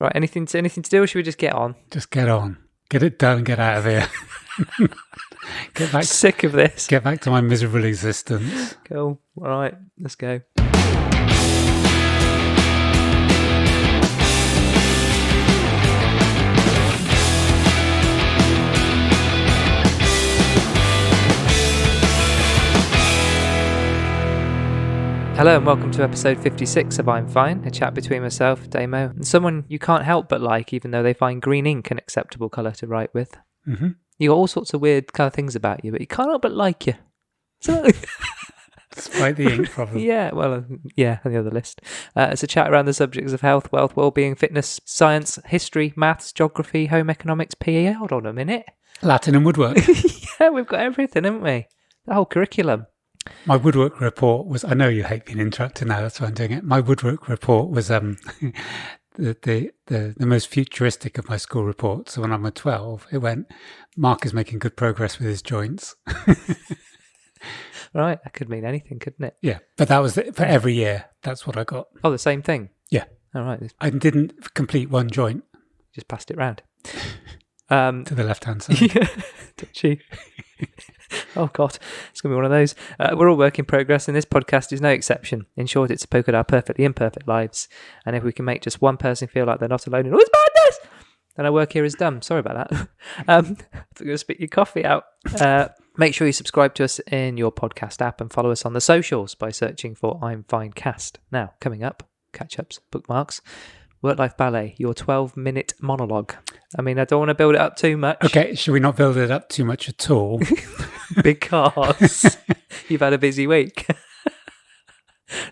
Right, anything to do, or should we just get on? Just get on. Get it done and get out of here. Sick of this. Get back to my miserable existence. Cool. All right, let's go. Hello and welcome to episode 56 of I'm Fine, a chat between myself, Damo, and someone you can't help but like, even though they find green ink an acceptable colour to write with. Mm-hmm. You got all sorts of weird kind of things about you, but you can't help but like you. Despite the ink problem. Yeah, well, on the other list. It's a chat around the subjects of health, wealth, well-being, fitness, science, history, maths, geography, home economics, PE. Hold on a minute. Latin and woodwork. Yeah, we've got everything, haven't we? The whole curriculum. My woodwork report was, I know you hate being interrupted now, that's why I'm doing it. My woodwork report was the most futuristic of my school reports. So when I'm at 12, it went, Mark is making good progress with his joints. Right, that could mean anything, couldn't it? Yeah, but that was for every year. That's what I got. Oh, the same thing? Yeah. All right. I didn't complete one joint. Just passed it round. To the left-hand side. Did you? Oh, God. It's going to be one of those. We're all work in progress, and this podcast is no exception. In short, it's a poke at our perfectly imperfect lives. And if we can make just one person feel like they're not alone in all this madness, then our work here is done. Sorry about that. I'm going to spit your coffee out. Make sure you subscribe to us in your podcast app and follow us on the socials by searching for I'm Fine Cast. Now, coming up, catch-ups, bookmarks, Work-Life Ballet, your 12-minute monologue. I mean, I don't want to build it up too much. Okay, should we not build it up too much at all? Because you've had a busy week.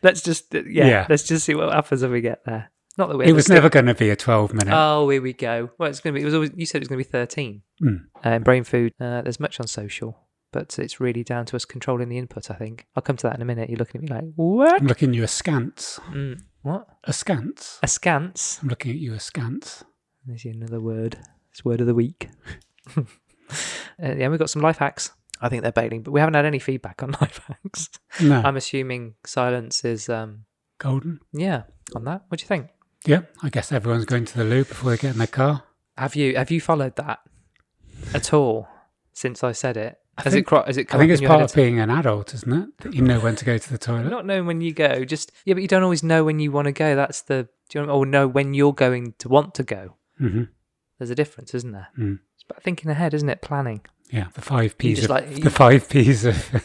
Let's just see what happens when we get there. Not that it was never going to be a 12-minute. Oh, here we go. Well, it's going to be. It was always. You said it was going to be 13. In Brain Food, there's much on social, but it's really down to us controlling the input. I think I'll come to that in a minute. You're looking at me like, what? I'm looking at you askance. What? Askance. Askance. I'm looking at you askance. There's another word. It's word of the week. We've got some life hacks. I think they're bailing, but we haven't had any feedback on life hacks. No. I'm assuming silence is golden. Yeah, on that. What do you think? Yeah, I guess everyone's going to the loo before they get in their car. Have you followed that at all since I said it? I think it's part of being an adult, isn't it? That you know when to go to the toilet. Not knowing when you go, but you don't always know when you want to go. That's or know when you're going to want to go. Mm-hmm. There's a difference, isn't there? Mm. It's about thinking ahead, isn't it? Planning. Yeah, the 5 Ps of... the 5 Ps of...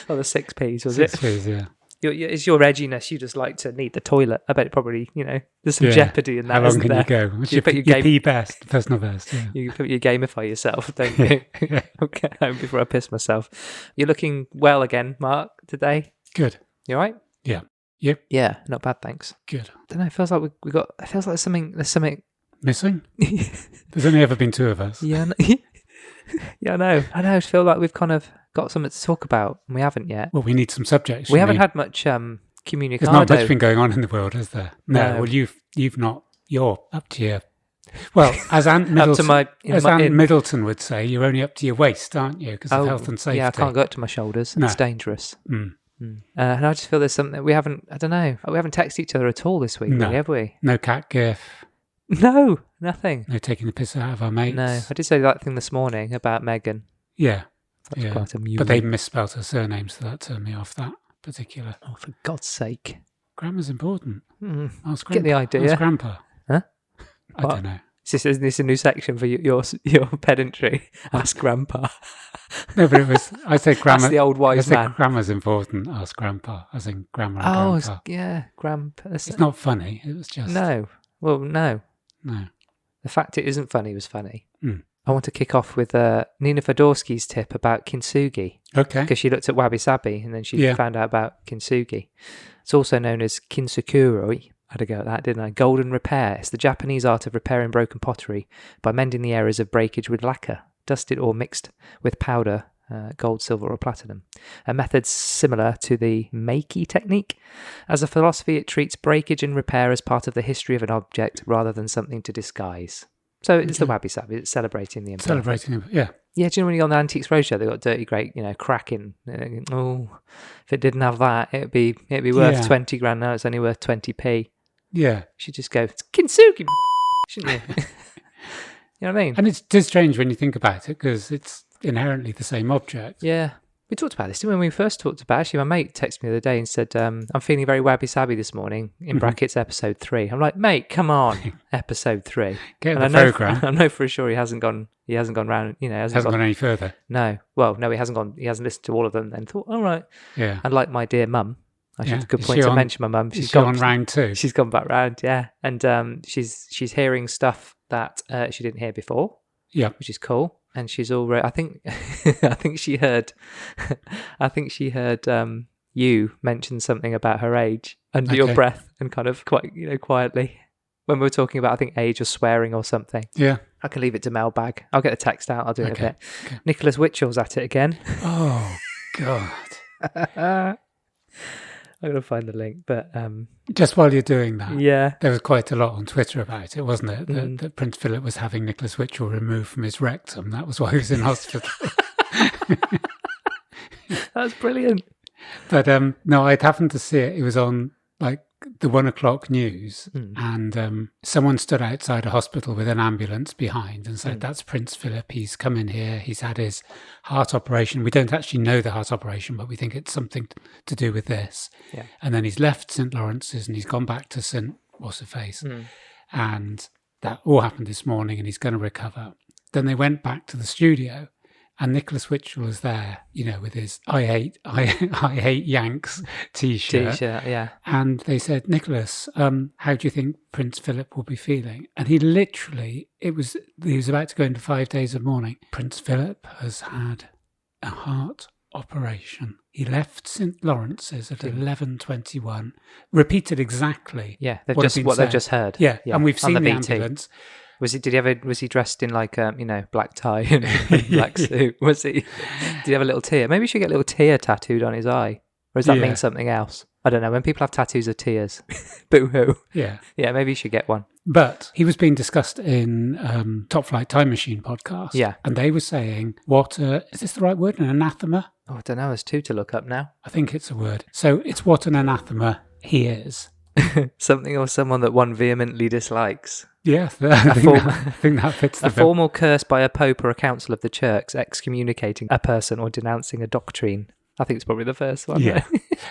Oh, the 6 Ps, was it? 6 Ps, yeah. It's your edginess. You just like to need the toilet. I bet it probably, there's some jeopardy in that, How long isn't can there? you go? What's your pee best, personal best. Yeah. You gamify yourself, don't you? Yeah. Okay, before I piss myself. You're looking well again, Mark, today. Good. You all right? Yeah. Yep. Yeah, not bad, thanks. Good. I don't know, it feels like it feels like there's something... Missing? There's only ever been 2 of us. Yeah, yeah, I know. I feel like we've kind of got something to talk about, and we haven't yet. Well, we need some subjects. We haven't had much communicado. There's not much been going on in the world, is there? No. Well, you've not. You're up to your... Well, as Aunt Middleton, Middleton would say, you're only up to your waist, aren't you? Because of health and safety. Yeah, I can't go up to my shoulders. No. It's dangerous. Mm. And I just feel there's something we haven't... I don't know. We haven't texted each other at all this week, really, have we? No cat gif. No, nothing. No taking the piss out of our mates. No, I did say that thing this morning about Meghan. Yeah. That's quite amusing. But they misspelled her surname, so that turned me off that particular. Oh, for God's sake. Grammar's important. Ask Get the idea. Ask Grandpa. Huh? I don't know. Is this a new section for your pedantry? Ask Grandpa. No, but it was... I said grammar... That's the old wise man. I said grammar's important. Ask Grandpa. As in grammar and Grandpa. Yeah, Grandpa. It's not funny. It was just... No. Well, no. No. The fact it isn't funny was funny. Mm. I want to kick off with Nina Fedorski's tip about Kinsugi. Okay. Because she looked at Wabi Sabi and then she found out about Kinsugi. It's also known as Kinsukuri. I had a go at that, didn't I? Golden repair. It's the Japanese art of repairing broken pottery by mending the areas of breakage with lacquer, dusted or mixed with powder, gold, silver or platinum. A method similar to the Meiki technique. As a philosophy, it treats breakage and repair as part of the history of an object rather than something to disguise. So it's the Wabi Sabi. It's celebrating the imperfect. Celebrating, yeah. Yeah, do you know when you're on the Antiques Roadshow, they've got Dirty Great, cracking. Oh, if it didn't have that, it'd be worth 20 grand now. It's only worth 20p. Yeah. You should just go, it's Kinsugi, shouldn't you? You know what I mean? And it's just strange when you think about it, because it's inherently the same object. Yeah. We talked about this, didn't we? When we first talked about it. Actually, my mate texted me the other day and said, I'm feeling very wabi-sabi this morning, in brackets, episode 3. I'm like, mate, come on, episode 3. Get And the program. I know for sure he hasn't gone round, Hasn't gone any further. No. Well, no, he hasn't listened to all of them and thought, all right. Yeah. And like my dear mum, I should good Is point she to on- mention my mum. She's gone on round 2. She's gone back round, yeah. And she's hearing stuff that she didn't hear before. Yeah. Which is cool. And she's already, I think she heard you mention something about her age under your breath, and kind of quite, quietly, when we were talking about, I think, age or swearing or something. Yeah. I can leave it to mailbag. I'll get the text out. I'll do it in a bit. Okay. Nicholas Witchell's at it again. Oh, God. I'm going to find the link, but Just while you're doing that, yeah. there was quite a lot on Twitter about it, wasn't it? That Prince Philip was having Nicholas Witchell removed from his rectum. That was why he was in hospital. That's brilliant. But no, I'd happened to see it. It was on like the 1:00 news, and someone stood outside a hospital with an ambulance behind and said, "That's Prince Philip. He's come in here. He's had his heart operation. We don't actually know the heart operation, but we think it's something to do with this." Yeah. And then he's left St. Lawrence's and he's gone back to St. What's-her-face. And that all happened this morning, and he's going to recover. Then they went back to the studio, and Nicholas Witchell was there, with his I hate Yanks t-shirt. Yeah. And they said, "Nicholas, how do you think Prince Philip will be feeling?" And he was about to go into 5 days of mourning. "Prince Philip has had a heart operation. He left St. Lawrence's at 11:21. Repeated exactly. Yeah, they've just heard. Yeah, and we've seen the BT. ambulance. Was he dressed in like black tie and black suit? Did he have a little tear? Maybe he should get a little tear tattooed on his eye. Or does that mean something else? I don't know. When people have tattoos of tears, boo-hoo. Yeah. Yeah, maybe you should get one. But he was being discussed in Top Flight Time Machine podcast. Yeah. And they were saying, is this the right word? An anathema? Oh, I don't know. There's 2 to look up now. I think it's a word. So it's what an anathema he is. Something or someone that one vehemently dislikes. Yeah, I think that fits the bill. Formal curse by a pope or a council of the church excommunicating a person or denouncing a doctrine. I think it's probably the first one. Yeah.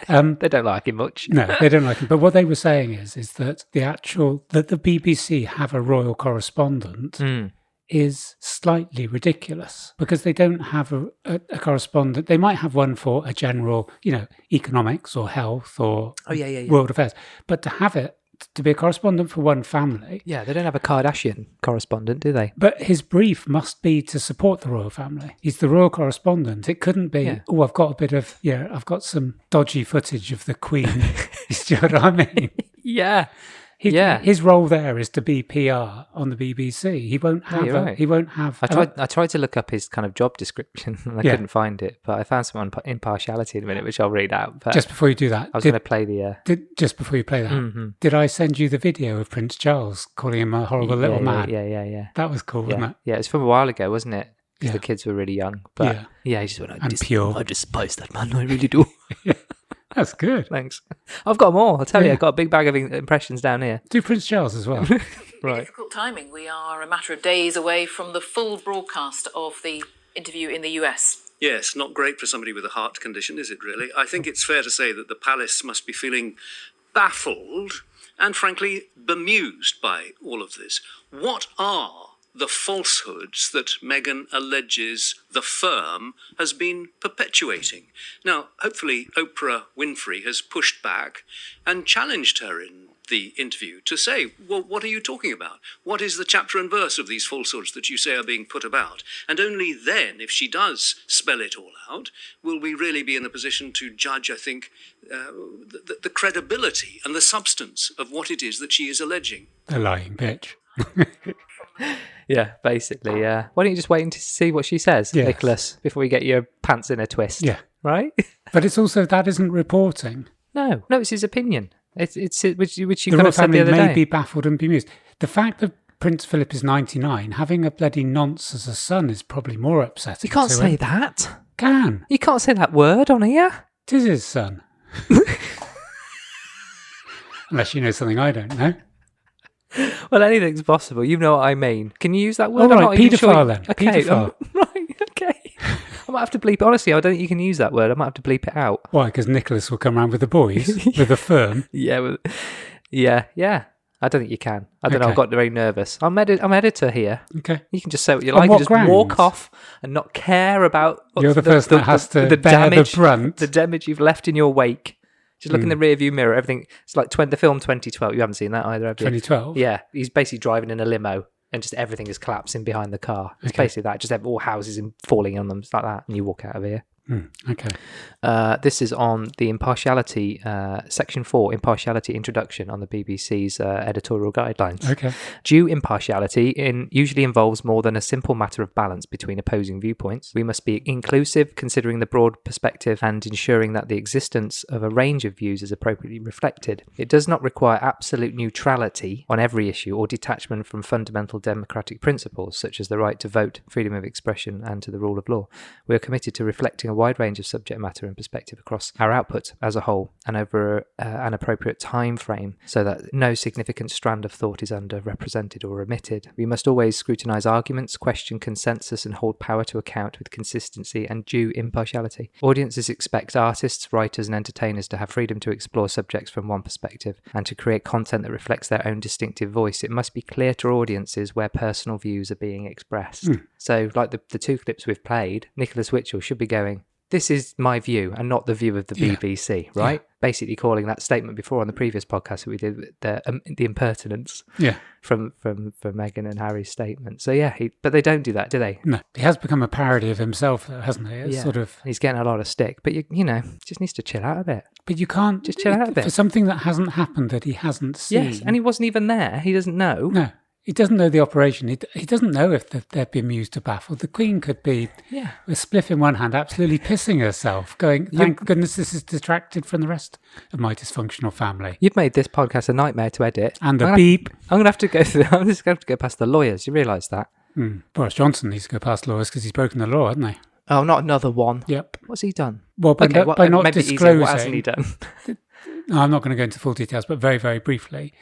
They don't like him much. No, they don't like him. But what they were saying is that that the BBC have a royal correspondent is slightly ridiculous, because they don't have a correspondent. They might have one for a general, economics or health or world affairs, but to be a correspondent for one family. Yeah, they don't have a Kardashian correspondent, do they? But his brief must be to support the royal family. He's the royal correspondent. It couldn't be, I've got I've got some dodgy footage of the Queen. You see what I mean? Yeah. His role there is to be PR on the BBC. He won't have. He won't have. I tried to look up his kind of job description and I couldn't find it, but I found some on impartiality in a minute, which I'll read out. But just before you do that, I was going to play the. Just before you play that, did I send you the video of Prince Charles calling him a horrible little man? Yeah. That was cool, wasn't it? Yeah, it's from a while ago, wasn't it? Because the kids were really young. But he just went, pure. I despise that man. I really do. That's good. Thanks. I've got more. I'll tell you, I've got a big bag of impressions down here. Do Prince Charles as well. Right. Difficult timing. We are a matter of days away from the full broadcast of the interview in the US. Yes, not great for somebody with a heart condition, is it really? I think it's fair to say that the palace must be feeling baffled and, frankly, bemused by all of this. What are the falsehoods that Meghan alleges the firm has been perpetuating? Now, hopefully Oprah Winfrey has pushed back and challenged her in the interview to say, well, what are you talking about? What is the chapter and verse of these falsehoods that you say are being put about? And only then, if she does spell it all out, will we really be in a position to judge, I think, the credibility and the substance of what it is that she is alleging. A lying bitch. Yeah, basically, yeah. Why don't you just wait to see what she says, Nicholas, before you get your pants in a twist? Yeah. Right? But it's also, that isn't reporting. No, it's his opinion. It's which you the kind of said the other may day. be baffled and bemused. The fact that Prince Philip is 99, having a bloody nonce as a son is probably more upsetting. You can't to say him. that. Can. You can't say that word on here. It is his son. Unless you know something I don't know. Well, anything's possible. You know what I mean. Can you use that word? All I'm right, not even sure. paedophile then. Okay, Paedophile. right, okay. I might have to bleep it. Honestly, I don't think you can use that word. I might have to bleep it out. Why? Because Nicholas will come around with the boys, with a firm. Yeah, yeah. I don't think you can. I don't know. Okay. I got very nervous. I'm editor here. Okay. You can just say what you On like. what You just walk grounds? off and not care about. You're the person that has to bear the brunt. The damage you've left in your wake. Just look in the rearview mirror. Everything. It's like the film 2012. You haven't seen that either, have you? 2012? Yeah. He's basically driving in a limo and just everything is collapsing behind the car. It's basically that. Just have all houses falling on them. It's like that. And you walk out of here. Okay. This is on the impartiality, section 4, impartiality introduction on the BBC's editorial guidelines. Okay. Due impartiality usually involves more than a simple matter of balance between opposing viewpoints. We must be inclusive, considering the broad perspective and ensuring that the existence of a range of views is appropriately reflected. It does not require absolute neutrality on every issue or detachment from fundamental democratic principles, such as the right to vote, freedom of expression, and to the rule of law. We are committed to reflecting a wide range of subject matter and perspective across our output as a whole and over an appropriate time frame so that no significant strand of thought is underrepresented or omitted. We must always scrutinise arguments, question consensus and hold power to account with consistency and due impartiality. Audiences expect artists, writers and entertainers to have freedom to explore subjects from one perspective and to create content that reflects their own distinctive voice. It must be clear to audiences where personal views are being expressed. So like the two clips we've played, Nicholas Witchell should be going, this is my view and not the view of the BBC, right? Yeah. Basically calling that statement before on the previous podcast that we did, the impertinence from Meghan and Harry's statement. So yeah, but they don't do that, do they? No, he has become a parody of himself, hasn't he? It's sort of... He's getting a lot of stick, but you know, just needs to chill out a bit. But you can't... Just chill out a bit. For something that hasn't happened that he hasn't seen. Yes, and he wasn't even there. He doesn't know. No. He doesn't know the operation. He doesn't know if they're bemused or baffled. The Queen could be with a spliff in one hand, absolutely pissing herself, going, thank goodness this is distracted from the rest of my dysfunctional family. You've made this podcast a nightmare to edit. And the beep. I'm going to have to go through. I'm just going to have to go past the lawyers. You realise that? Boris Johnson needs to go past lawyers because he's broken the law, hasn't he? Oh, not another one. Yep. What's he done? Well, by not disclosing... What hasn't he done? No, I'm not going to go into full details, but very, very briefly...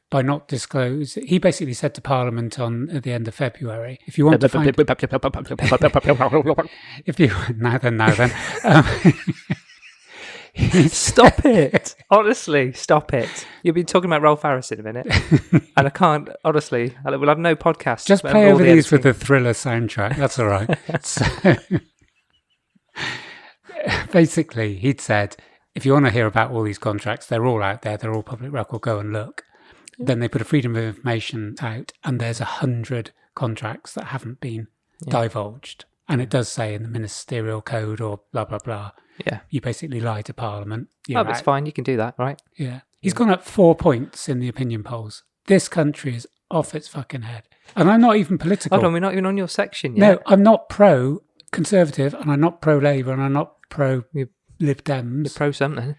By not disclose, he basically said to Parliament at the end of February, if you want to find... Now then. Stop it. Honestly, stop it. You'll be talking about Rolf Harris in a minute. And I can't, honestly, we'll have no podcast. Just play over these with the Thriller soundtrack. That's all right. So, basically, he'd said, if you want to hear about all these contracts, they're all out there. They're all public record. Go and look. Then they put a freedom of information out, and there's 100 contracts that haven't been divulged. And it does say in the ministerial code or blah, blah, blah. Yeah. You basically lie to Parliament. But it's fine. You can do that, right? Yeah. He's gone up 4 points in the opinion polls. This country is off its fucking head. And I'm not even political. Hold on, we're not even on your section yet. No, I'm not pro-Conservative, and I'm not pro-Labour, and I'm not pro-Lib Dems. You're pro something.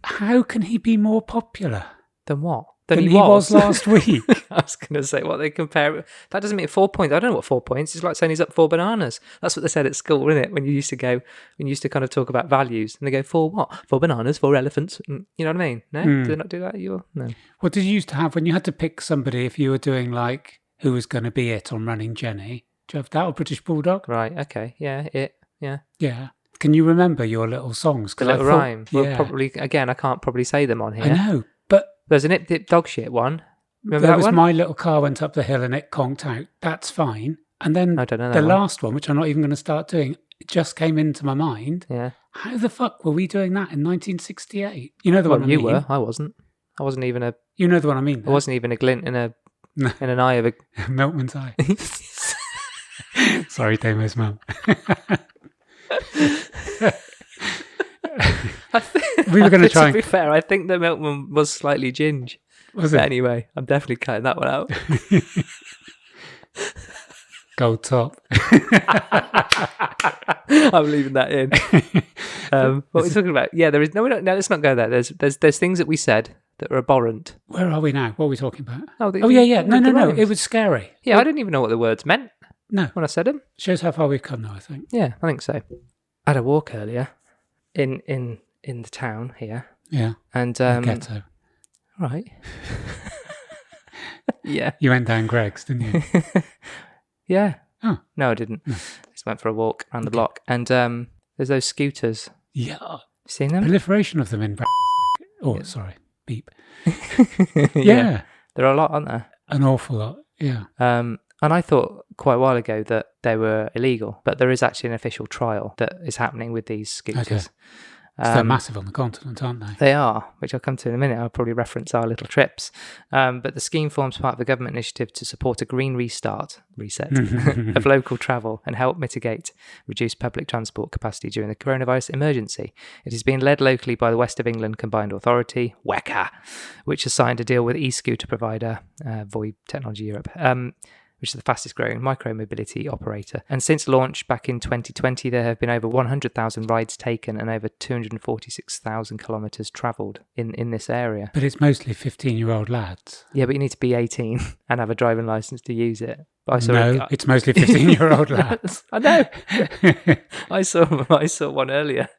How can he be more popular? Than what? Than he was last week. I was going to say, what they compare. That doesn't mean 4 points. I don't know what 4 points. It's like saying he's up 4 bananas. That's what they said at school, isn't it? When you used to kind of talk about values. And they go, 4 what? 4 bananas, 4 elephants. You know what I mean? No? Do they not do that? No. What did you used to have when you had to pick somebody if you were doing like who was going to be it on Running Jenny? Do you have that or British Bulldog? Right, okay. Yeah, it. Yeah. Yeah. Can you remember your little songs? The little rhyme. Well, probably, again, I can't probably say them on here. I know, but... There's an Ip Dip Dog Shit one. Remember there that was one? My little car went up the hill and it conked out. That's fine. And then I don't know the last one, which I'm not even going to start doing, it just came into my mind. Yeah. How the fuck were we doing that in 1968? You know the one I mean? You were. I wasn't. I wasn't even a... You know the one I mean? I wasn't even a glint in an eye of a... Milkman's eye. Sorry, Damo's mum. We were going to try. To be fair, I think the milkman was slightly ginge. Was it? But anyway, I'm definitely cutting that one out. Gold top. I'm leaving that in. What are we talking about? Yeah, there is no. Let's not go there. There's things that we said that are abhorrent. Where are we now? What are we talking about? Oh yeah. No. It was scary. Yeah, I didn't even know what the words meant. No, when I said them. Shows how far we've come now, I think. Yeah, I think so. I had a walk earlier in the town here. Yeah. And ghetto. Right. Yeah. You went down Greg's, didn't you? Yeah. Oh. No, I didn't. No. Just went for a walk around the block. And there's those scooters. Yeah. Seen them? Proliferation of them in... Oh, Yeah. sorry. Beep. Yeah. Yeah. There are a lot, aren't there? An awful lot. Yeah. And I thought quite a while ago that they were illegal, but there is actually an official trial that is happening with these scooters. Okay. So they're massive on the continent, aren't they? They are, which I'll come to in a minute. I'll probably reference our little trips. But the scheme forms part of a government initiative to support a green reset of local travel and help mitigate reduced public transport capacity during the coronavirus emergency. It is being led locally by the West of England Combined Authority, WECA, which has signed a deal with e-scooter provider VoIP Technology Europe, which is the fastest growing micro-mobility operator. And since launch back in 2020, there have been over 100,000 rides taken and over 246,000 kilometres travelled in this area. But it's mostly 15-year-old lads. Yeah, but you need to be 18 and have a driving licence to use it. But I saw No, it's mostly 15-year-old lads. I know. I saw one earlier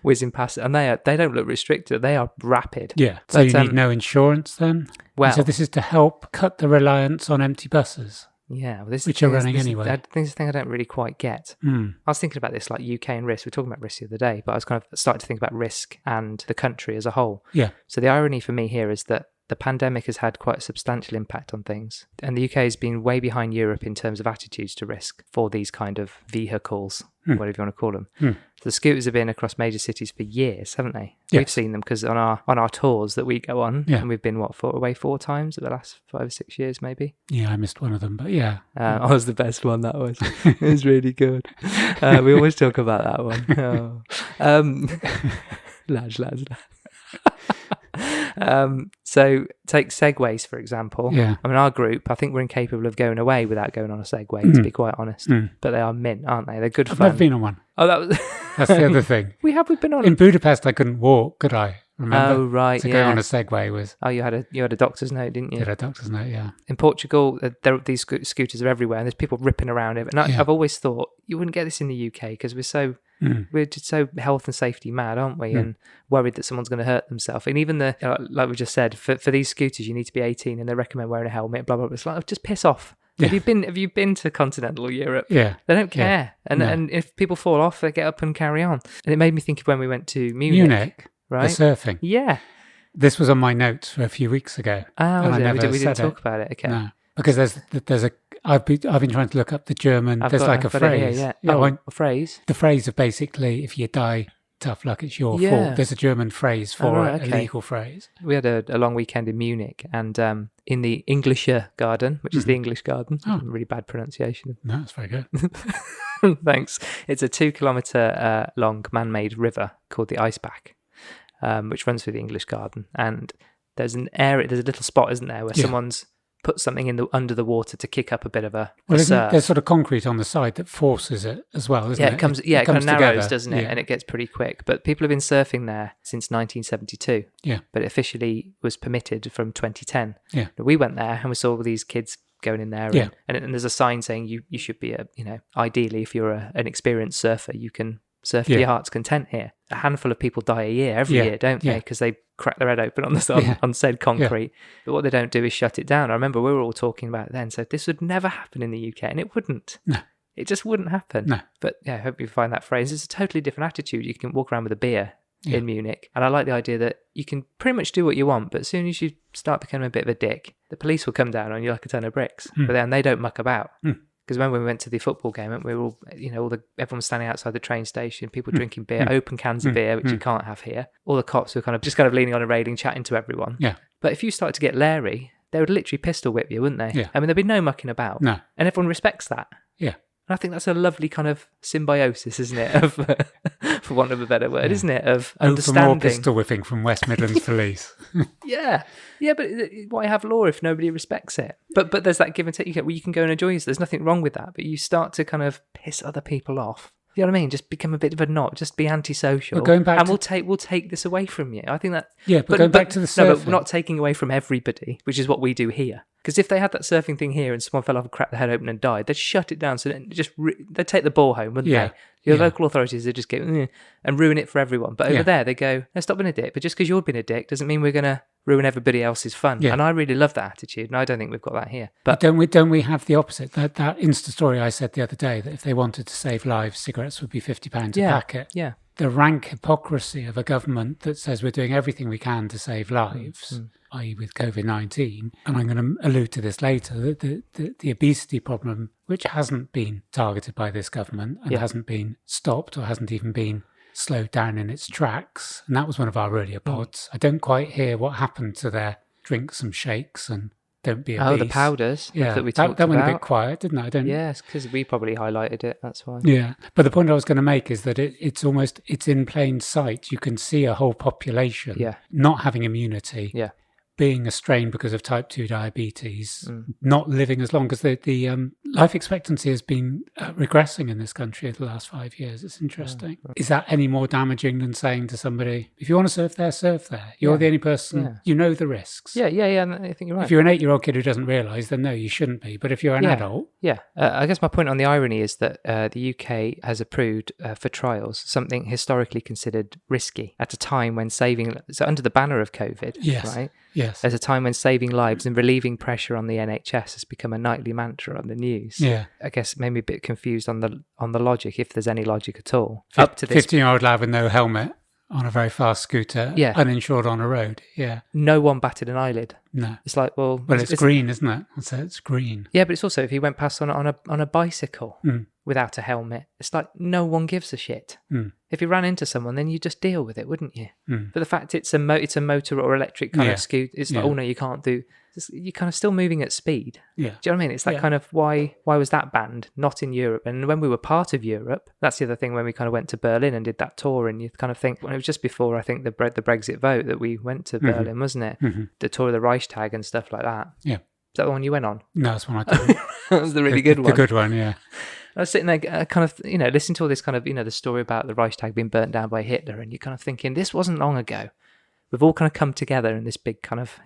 whizzing past it, and they don't look restricted. They are rapid. Yeah. So But, you need no insurance then? Well, So this is to help cut the reliance on empty buses. yeah, well, this Which is are running anyway. This is the thing I don't really quite get. Mm. I was thinking about this like UK and risk. We were talking about risk the other day, but I was kind of starting to think about risk and the country as a whole. Yeah. So the irony for me here is that the pandemic has had quite a substantial impact on things. And the UK has been way behind Europe in terms of attitudes to risk for these kind of vehicles, whatever you want to call them. So the scooters have been across major cities for years, haven't they? Yeah. We've seen them because on our tours that we go on, Yeah. and we've been, away 4 times in the last 5 or 6 years, maybe. Yeah, I missed one of them, but yeah. I was the best one, that was. It was really good. We always talk about that one. Oh. Lads. So take segways, for example. Yeah. I mean, our group, I think we're incapable of going away without going on a segway, to be quite honest. But they are mint, aren't they? They're good I've fun. never been on one. Oh, that was... That's the other thing. We've been on In Budapest, I couldn't walk, could I? Remember? Oh, right, So yeah. going on a Segway was... Oh, you had a doctor's note, didn't you? Did a doctor's note, yeah. In Portugal, these scooters are everywhere, and there's people ripping around it. And I've always thought you wouldn't get this in the UK because we're just so health and safety mad, aren't we? And worried that someone's going to hurt themselves. And even like we just said, for these scooters, you need to be 18, and they recommend wearing a helmet. Blah blah blah. It's like, just piss off. Yeah. Have you been to continental Europe? Yeah. They don't care. And if people fall off, they get up and carry on. And it made me think of when we went to Munich, right? The surfing. Yeah. This was on my notes for a few weeks ago. Ah, and was I it? never We didn't said talk about it. Okay. No, because there's a. I've been trying to look up the German. I've there's got- like I've a got it here, phrase. yeah. Yeah, Oh, a phrase. the phrase of basically, if you die, tough luck, it's your Yeah. fault. There's a German phrase for right, it, okay. a legal phrase. We had a long weekend in Munich, and in the Englischer Garden, which is the English garden. Oh. Really bad pronunciation. No, that's very good. Thanks. It's a 2-kilometre long man-made river called the Eisbach, which runs through the English Garden. And there's a little spot, isn't there, where someone's put something under the water to kick up a bit of a surf. There's sort of concrete on the side that forces it as well, isn't it? It kind of narrows, together. doesn't it? Yeah. And it gets pretty quick. But people have been surfing there since 1972. Yeah. But it officially was permitted from 2010. Yeah. But we went there and we saw all these kids going in there. Yeah. And there's a sign saying you should be ideally if you're an experienced surfer, you can surf to Yeah. your heart's content here. A handful of people die a year, every Yeah. year, don't they? Yeah. Because they crack their head open on said concrete. But what they don't do is shut it down. I remember we were all talking about it then. So this would never happen in the UK, and it wouldn't. No. It just wouldn't happen. No. But yeah, I hope you find that phrase. It's a totally different attitude. You can walk around with a beer in Munich. And I like the idea that you can pretty much do what you want, but as soon as you start becoming a bit of a dick, the police will come down on you like a ton of bricks. But then they don't muck about. Because when we went to the football game, we were all, everyone was standing outside the train station, people drinking beer, open cans of beer, which you can't have here. All the cops were kind of leaning on a railing, chatting to everyone. Yeah. But if you started to get leery, they would literally pistol whip you, wouldn't they? Yeah. I mean, there'd be no mucking about. No. And everyone respects that. Yeah. And I think that's a lovely kind of symbiosis, isn't it? Of, for want of a better word, isn't it? Of For more understanding. pistol whipping from West Midlands Police. Yeah, but why have law if nobody respects it? But there's that give and take. You can go and enjoy it. There's nothing wrong with that. But you start to kind of piss other people off. You know what I mean? Just become a bit of a knot. Just be antisocial. But going back and to- we'll take this away from you. I think that. Yeah, but going back to the No, but surfing. we're not taking away from everybody, which is what we do here. Because if they had that surfing thing here and someone fell off and cracked their head open and died, they'd shut it down. So then they'd take the ball home, wouldn't Yeah. they? Your Yeah. local authorities are just go and ruin it for everyone. But over Yeah. there, they go, no, stop being a dick. But just because you're being a dick doesn't mean we're going to ruin everybody else's fun. Yeah. And I really love that attitude. And I don't think we've got that here. But Don't we have the opposite? That Insta story I said the other day, that if they wanted to save lives, cigarettes would be £50 a packet. Yeah. The rank hypocrisy of a government that says we're doing everything we can to save lives, i.e. with COVID-19, and I'm going to allude to this later, the obesity problem, which hasn't been targeted by this government and hasn't been stopped or hasn't even been slowed down in its tracks. And that was one of our earlier pods. I don't quite hear what happened to their drink some shakes and don't be obese. Oh, the powders that we talked that went about. a bit quiet, didn't it? I don't. Yes, because we probably highlighted it. That's why. Yeah, but the point I was going to make is that it's in plain sight. You can see a whole population not having immunity, being a strain because of type 2 diabetes, not living as long, because the life expectancy has been regressing in this country the last 5 years. It's interesting. Is that any more damaging than saying to somebody, if you want to surf there, surf there? You're the only person, you know the risks. Yeah, I think you're right. If you're an 8-year-old kid who doesn't realise, then no, you shouldn't be. But if you're an adult... Yeah, I guess my point on the irony is that the UK has approved for trials something historically considered risky at a time when so under the banner of COVID, right? Yes. There's a time when saving lives and relieving pressure on the NHS has become a nightly mantra on the news. Yeah. I guess maybe a bit confused on the logic, if there's any logic at all. Up to this, 15-year-old lad with no helmet on a very fast scooter, uninsured on a road. Yeah. No one batted an eyelid. No. It's like, well, it's green, isn't it? So it's green. Yeah, but it's also if he went past on a bicycle without a helmet, it's like no one gives a shit. If you ran into someone, then you just deal with it, wouldn't you? But the fact it's a motor or electric kind of scooter, it's like, oh no, you can't do. You're kind of still moving at speed. Yeah. Do you know what I mean? It's that kind of why was that banned? Not in Europe. And when we were part of Europe, that's the other thing. When we kind of went to Berlin and did that tour, and you kind of think, well, it was just before I think the Brexit vote that we went to Berlin, wasn't it? The tour of the Reichstag and stuff like that. Yeah. Is that the one you went on? No, that's one I did. That was the really good one. The good one, yeah. I was sitting there kind of, listening to all this kind of, the story about the Reichstag being burnt down by Hitler, and you're kind of thinking, this wasn't long ago. We've all kind of come together in this big kind of,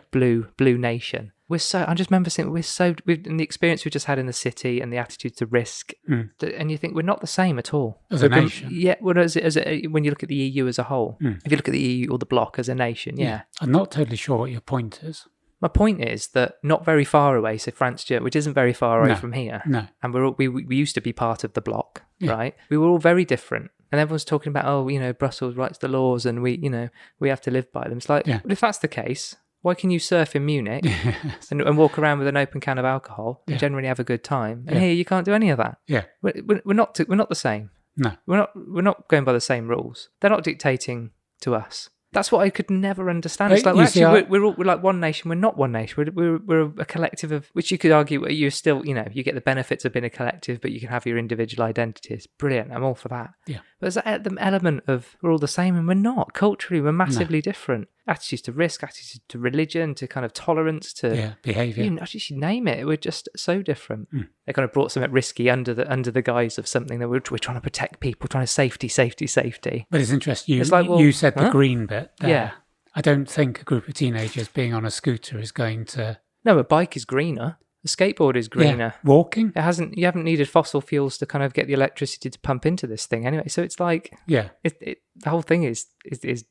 blue nation. I just remember saying, in the experience we just had in the city and the attitude to risk, and you think we're not the same at all. As a nation? Yeah, well, when you look at the EU as a whole, if you look at the EU or the bloc as a nation, I'm not totally sure what your point is. My point is that not very far away, so France, Germany, which isn't very far away from here, and we used to be part of the bloc, right? We were all very different. And everyone's talking about, Brussels writes the laws and we have to live by them. It's like, well, if that's the case, why can you surf in Munich and walk around with an open can of alcohol and generally have a good time? And here you can't do any of that. Yeah. We're not the same. No. We're not going by the same rules. They're not dictating to us. That's what I could never understand. It's like we're like one nation. We're not one nation. We're a collective of, which you could argue you're still, you get the benefits of being a collective, but you can have your individual identities. Brilliant. I'm all for that. Yeah. But there's that element of we're all the same, and we're not. Culturally, we're massively different. Attitudes to risk, attitudes to religion, to kind of tolerance, to behaviour. Actually, name it. We're just so different. They kind of brought something risky under the guise of something that we're trying to protect people, trying to safety. But it's interesting. It's like, you said the green bit there. Yeah. I don't think a group of teenagers being on a scooter is going to... No, a bike is greener. A skateboard is greener. Yeah. Walking? You haven't needed fossil fuels to kind of get the electricity to pump into this thing anyway. So it's like, the whole thing is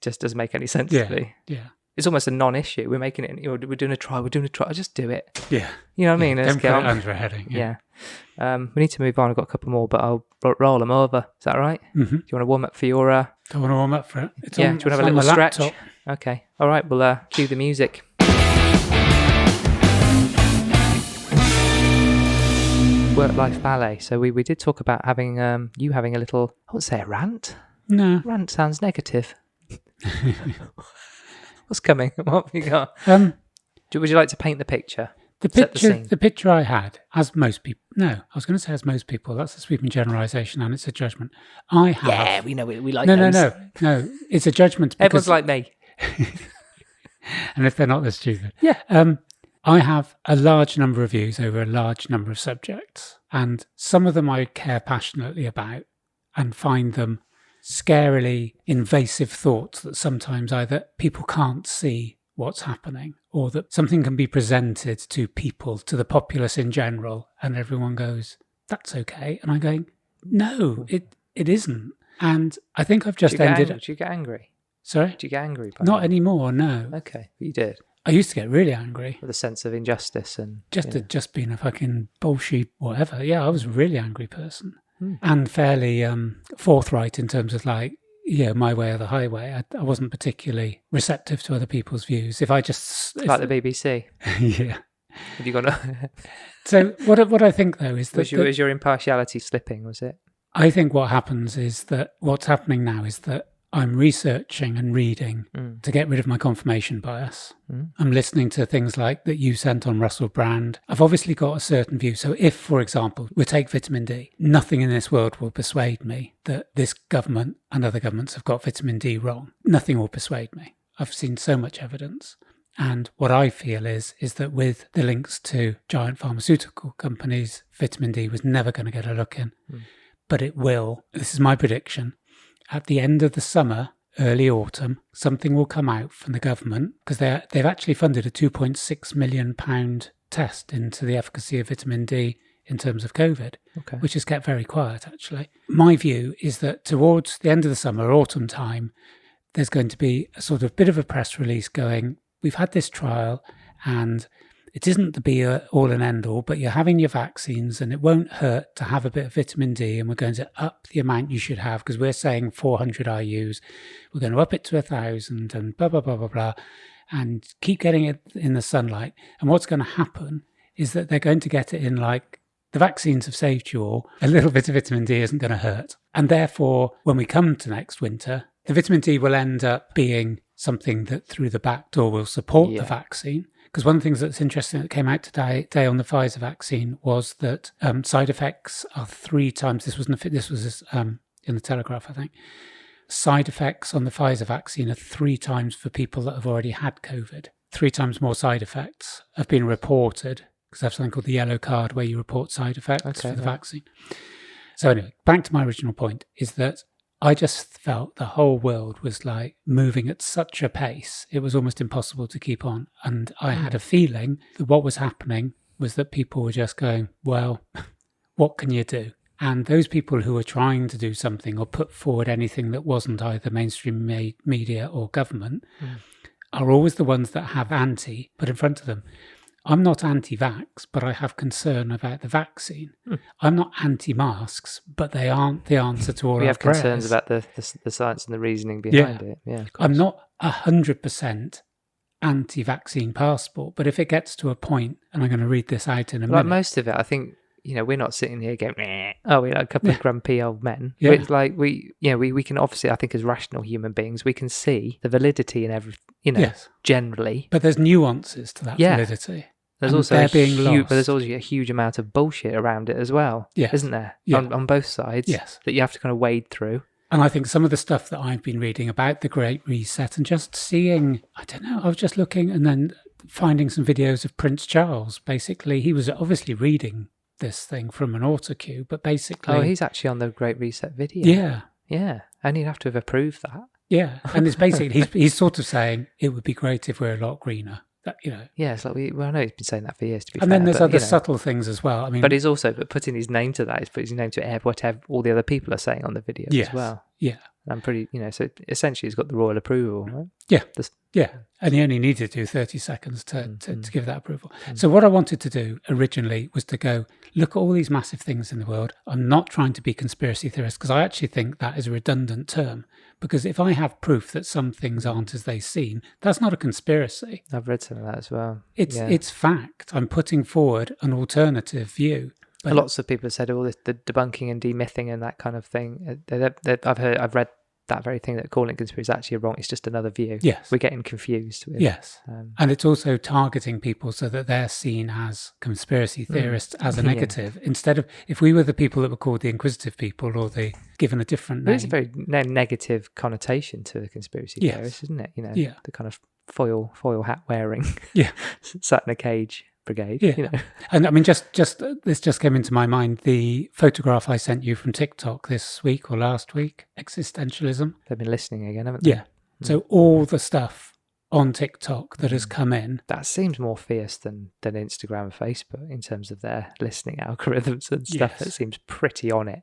just doesn't make any sense to me. Yeah. It's almost a non-issue. We're making it, we're doing a trial. Just do it. Yeah. You know what I mean? Don't put it under a heading. Yeah. We need to move on. I've got a couple more, but I'll roll them over. Is that all right? Mm-hmm. Do you want to warm up for your... Don't want to warm up for it. Do you want to have a little stretch? Laptop. Okay. All right. We'll cue the music. Work-life ballet. So we did talk about having you having a little, I wouldn't say a rant. No. Rant sounds negative. What's coming? What have you got? Would you like to paint the picture? The picture I had, as most people... No, I was going to say as most people. That's a sweeping generalisation and it's a judgment. I have... Yeah, we know it. We like those. No. It's a judgment because... Everyone's like me. And if they're not, they're stupid. Yeah. I have a large number of views over a large number of subjects. And some of them I care passionately about and find them scarily invasive thoughts that sometimes either people can't see what's happening or that something can be presented to people, to the populace in general, and everyone goes, that's okay. And I'm going, No, it isn't. And I think I've just Do ended... you get angry? Sorry? Do you get angry? By Not that? anymore, no. Okay, but you did. I used to get really angry. With a sense of injustice and... Just being a fucking bullshit whatever. Yeah, I was a really angry person. And fairly forthright in terms of like, my way or the highway. I wasn't particularly receptive to other people's views. If I just... Like the BBC? Yeah. Have you got a... So what I think, though, is that... Was your impartiality slipping, was it? I think what happens is that what's happening now is that I'm researching and reading to get rid of my confirmation bias. I'm listening to things like that you sent on Russell Brand. I've obviously got a certain view. So if, for example, we take vitamin D, nothing in this world will persuade me that this government and other governments have got vitamin D wrong. Nothing will persuade me. I've seen so much evidence. And what I feel is that with the links to giant pharmaceutical companies, vitamin D was never going to get a look in. But it will. This is my prediction. At the end of the summer, early autumn, something will come out from the government because they've actually funded a £2.6 million test into the efficacy of vitamin D in terms of COVID, which has kept very quiet, actually. My view is that towards the end of the summer, autumn time, there's going to be a sort of bit of a press release going, we've had this trial and it isn't the be all and end all, but you're having your vaccines and it won't hurt to have a bit of vitamin D, and we're going to up the amount you should have because we're saying 400 IUs. We're going to up it to 1,000 and blah, blah, blah, blah, blah, and keep getting it in the sunlight. And what's going to happen is that they're going to get it in like, the vaccines have saved you all. A little bit of vitamin D isn't going to hurt. And therefore, when we come to next winter, the vitamin D will end up being something that through the back door will support the vaccine. Because one of the things that's interesting that came out today on the Pfizer vaccine was that side effects are 3 times. This was in the Telegraph, I think. Side effects on the Pfizer vaccine are 3 times for people that have already had COVID. 3 times more side effects have been reported because they have something called the yellow card where you report side effects for the vaccine. So anyway, back to my original point is that I just felt the whole world was like moving at such a pace, it was almost impossible to keep on. And I had a feeling that what was happening was that people were just going, well, what can you do? And those people who were trying to do something or put forward anything that wasn't either mainstream media or government are always the ones that have anti put in front of them. I'm not anti-vax, but I have concern about the vaccine. I'm not anti-masks, but they aren't the answer to all our prayers. We have concerns about the science and the reasoning behind it. Yeah, I'm not 100% anti-vaccine passport, but if it gets to a point, and I'm going to read this out in a minute. Like most of it, I think, we're not sitting here going, meh. Oh, we're like a couple of grumpy old men. Yeah. It's like we can obviously, I think as rational human beings, we can see the validity in everything, generally. But there's nuances to that validity. There's also a huge amount of bullshit around it as well, isn't there? Yeah. On both sides, that you have to kind of wade through. And I think some of the stuff that I've been reading about the Great Reset and just seeing, I don't know, I was just looking and then finding some videos of Prince Charles. Basically, he was obviously reading this thing from an autocue, but basically... Oh, he's actually on the Great Reset video. Yeah, and he'd have to have approved that. Yeah, and it's basically, he's sort of saying, it would be great if we're a lot greener. That, Yeah, it's like I know he's been saying that for years. To be fair, then there's other subtle things as well. I mean, but he's also putting his name to that. He's putting his name to whatever all the other people are saying on the video as well. Yeah, and I'm pretty, so essentially he's got the royal approval, right? Yeah, and he only needed to do 30 seconds to give that approval. So what I wanted to do originally was to go look at all these massive things in the world. I'm not trying to be conspiracy theorist because I actually think that is a redundant term. Because if I have proof that some things aren't as they seem, that's not a conspiracy. I've read some of that as well. It's fact. I'm putting forward an alternative view. But lots of people have said all this, the debunking and demything and that kind of thing. I've read that very thing that calling it conspiracy is actually wrong. It's just another view. Yes. We're getting confused with. Yes. And it's also targeting people so that they're seen as conspiracy theorists as a negative. Instead of, if we were the people that were called the inquisitive people or the given a different name. There's a very negative connotation to the conspiracy theorist, isn't it? The kind of foil hat wearing, sat in a cage brigade. And I mean, just this just came into my mind. The photograph I sent you from TikTok this week or last week, existentialism. They've been listening again, haven't they? Yeah. So all the stuff on TikTok that has come in, that seems more fierce than Instagram and Facebook in terms of their listening algorithms and stuff. That seems pretty on it.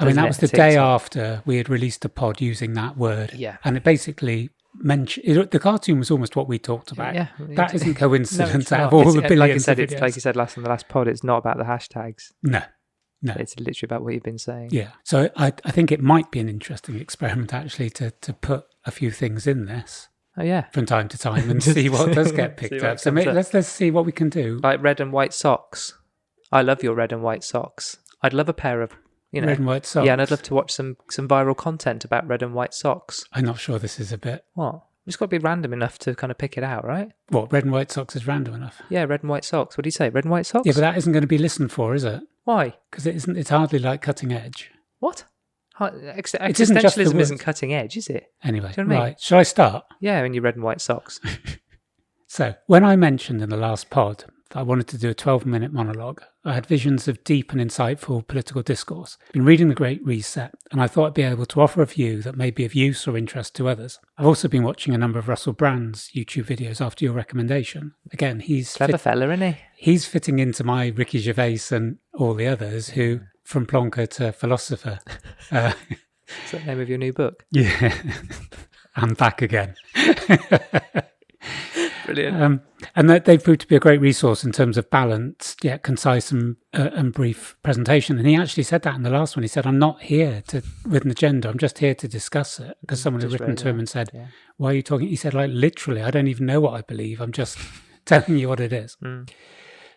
I mean, doesn't that it? was the day TikTok. after we had released a pod using that word. Yeah. And it basically mentioned, the cartoon was almost what we talked about. Yeah. That isn't coincidence No, out it's of all not. the It's, billions like of it's videos. like you said last on the last pod, it's not about the hashtags. No. It's literally about what you've been saying. Yeah. So I think it might be an interesting experiment, actually, to put a few things in this Oh, yeah. from time to time and see what does get See picked what up. So comes up. let's see what we can do. Like red and white socks. I love your red and white socks. I'd love a pair of, Red and white socks. Yeah, and I'd love to watch some viral content about red and white socks. I'm not sure this is a bit... What? It's got to be random enough to kind of pick it out, right? What, red and white socks is random enough? Yeah, red and white socks. What do you say? Red and white socks? Yeah, but that isn't going to be listened for, is it? Why? Because it's hardly like cutting edge. What? It isn't just the Existentialism words. isn't cutting edge, is it? Anyway, Do you know what I mean? right. Shall I start? Yeah, in your red and white socks. So, when I mentioned in the last pod that I wanted to do a 12-minute monologue, I had visions of deep and insightful political discourse. I've been reading The Great Reset, and I thought I'd be able to offer a view that may be of use or interest to others. I've also been watching a number of Russell Brand's YouTube videos after your recommendation. Again, he's Clever fella, isn't he? he's fitting into my Ricky Gervais and all the others who, from plonker to philosopher. Is that the name of your new book? Yeah, I'm back again. Brilliant. And that they've proved to be a great resource in terms of balanced yet concise and brief presentation. And he actually said that in the last one. He said, I'm not here with an agenda. I'm just here to discuss it. Because someone had Just written read to him that. and said, Yeah. why are you talking? He said, like, literally, I don't even know what I believe. I'm just telling you what it is.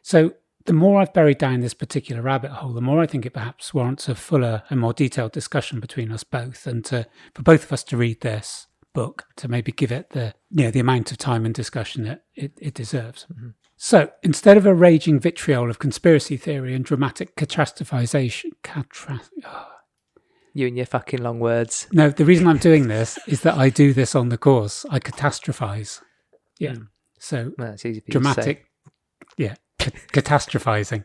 So the more I've buried down this particular rabbit hole, the more I think it perhaps warrants a fuller and more detailed discussion between us both, and for both of us to read this book, to maybe give it the amount of time and discussion that it deserves. So instead of a raging vitriol of conspiracy theory and dramatic catastrophization, You and your fucking long words. no, the reason I'm doing this is that I do this on the course. I catastrophize. Yeah. So Well, it's easy for you to say. dramatic, catastrophizing.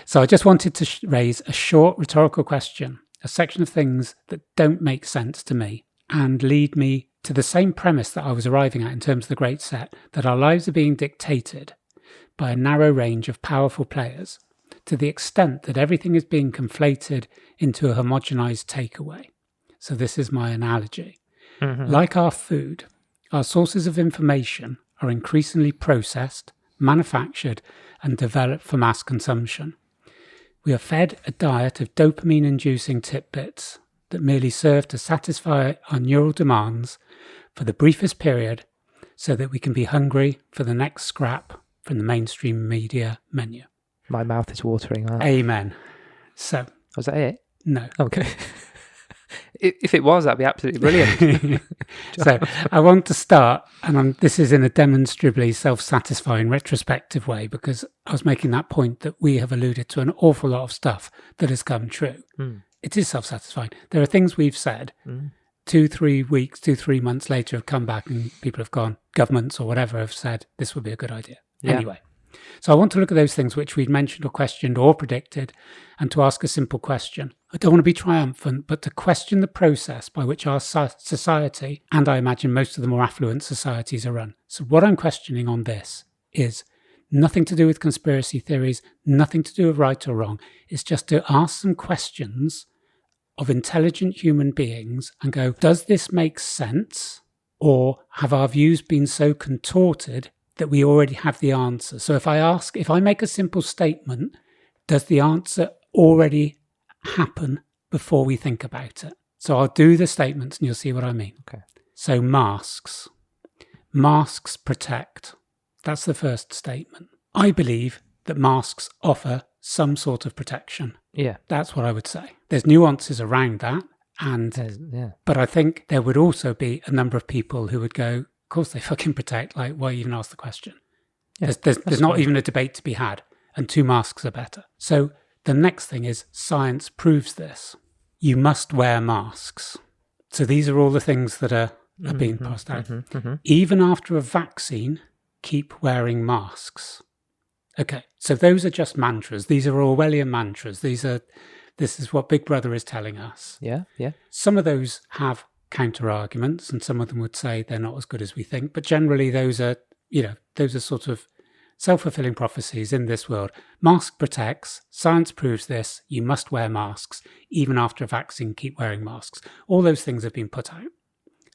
So I just wanted to raise a short rhetorical question, a section of things that don't make sense to me and lead me to the same premise that I was arriving at in terms of the Great Set, that our lives are being dictated by a narrow range of powerful players to the extent that everything is being conflated into a homogenized takeaway. So this is my analogy. Like our food, our sources of information are increasingly processed, manufactured, and developed for mass consumption. We are fed a diet of dopamine-inducing tidbits that merely serve to satisfy our neural demands for the briefest period so that we can be hungry for the next scrap from the mainstream media menu. My mouth is watering. Amen. So, Was that it? no. Okay. If it was, that'd be absolutely brilliant. So I want to start, and this is in a demonstrably self-satisfying retrospective way, because I was making that point that we have alluded to an awful lot of stuff that has come true. It is self-satisfying. There are things we've said 2-3 weeks, 2-3 months later have come back and people have gone, governments or whatever have said this would be a good idea. Yeah. Anyway, so I want to look at those things which we'd mentioned or questioned or predicted, and to ask a simple question. I don't want to be triumphant, but to question the process by which our society, and I imagine most of the more affluent societies, are run. So what I'm questioning on this is nothing to do with conspiracy theories, nothing to do with right or wrong. It's just to ask some questions of intelligent human beings and go, does this make sense? Or have our views been so contorted that we already have the answer? So if I make a simple statement, does the answer already happen before we think about it? So I'll do the statements and you'll see what I mean. Okay. So masks. Masks protect. That's the first statement. I believe that masks offer some sort of protection. Yeah. That's what I would say. There's nuances around that, Yeah. but I think there would also be a number of people who would go, of course they fucking protect, like, why even ask the question? Yeah, There's not even a debate to be had, and 2 masks are better. So the next thing is science proves this. You must wear masks. So these are all the things that are being passed out. Even after a vaccine, keep wearing masks. Okay, so those are just mantras. These are Orwellian mantras. This is what Big Brother is telling us. Yeah. Some of those have counter arguments, and some of them would say they're not as good as we think. But generally, those are sort of self-fulfilling prophecies in this world. Mask protects. Science proves this. You must wear masks. Even after a vaccine, keep wearing masks. All those things have been put out.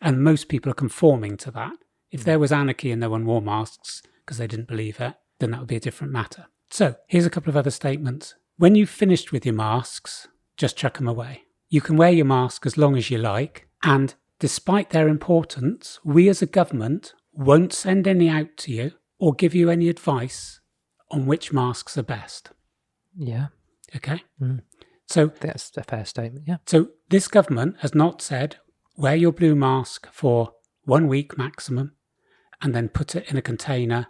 And most people are conforming to that. If there was anarchy and no one wore masks because they didn't believe it, then that would be a different matter. So here's a couple of other statements. When you've finished with your masks, just chuck them away. You can wear your mask as long as you like. And despite their importance, we as a government won't send any out to you or give you any advice on which masks are best. Yeah. Okay? Mm. So That's a fair statement, yeah. So this government has not said, wear your blue mask for 1 week maximum and then put it in a container,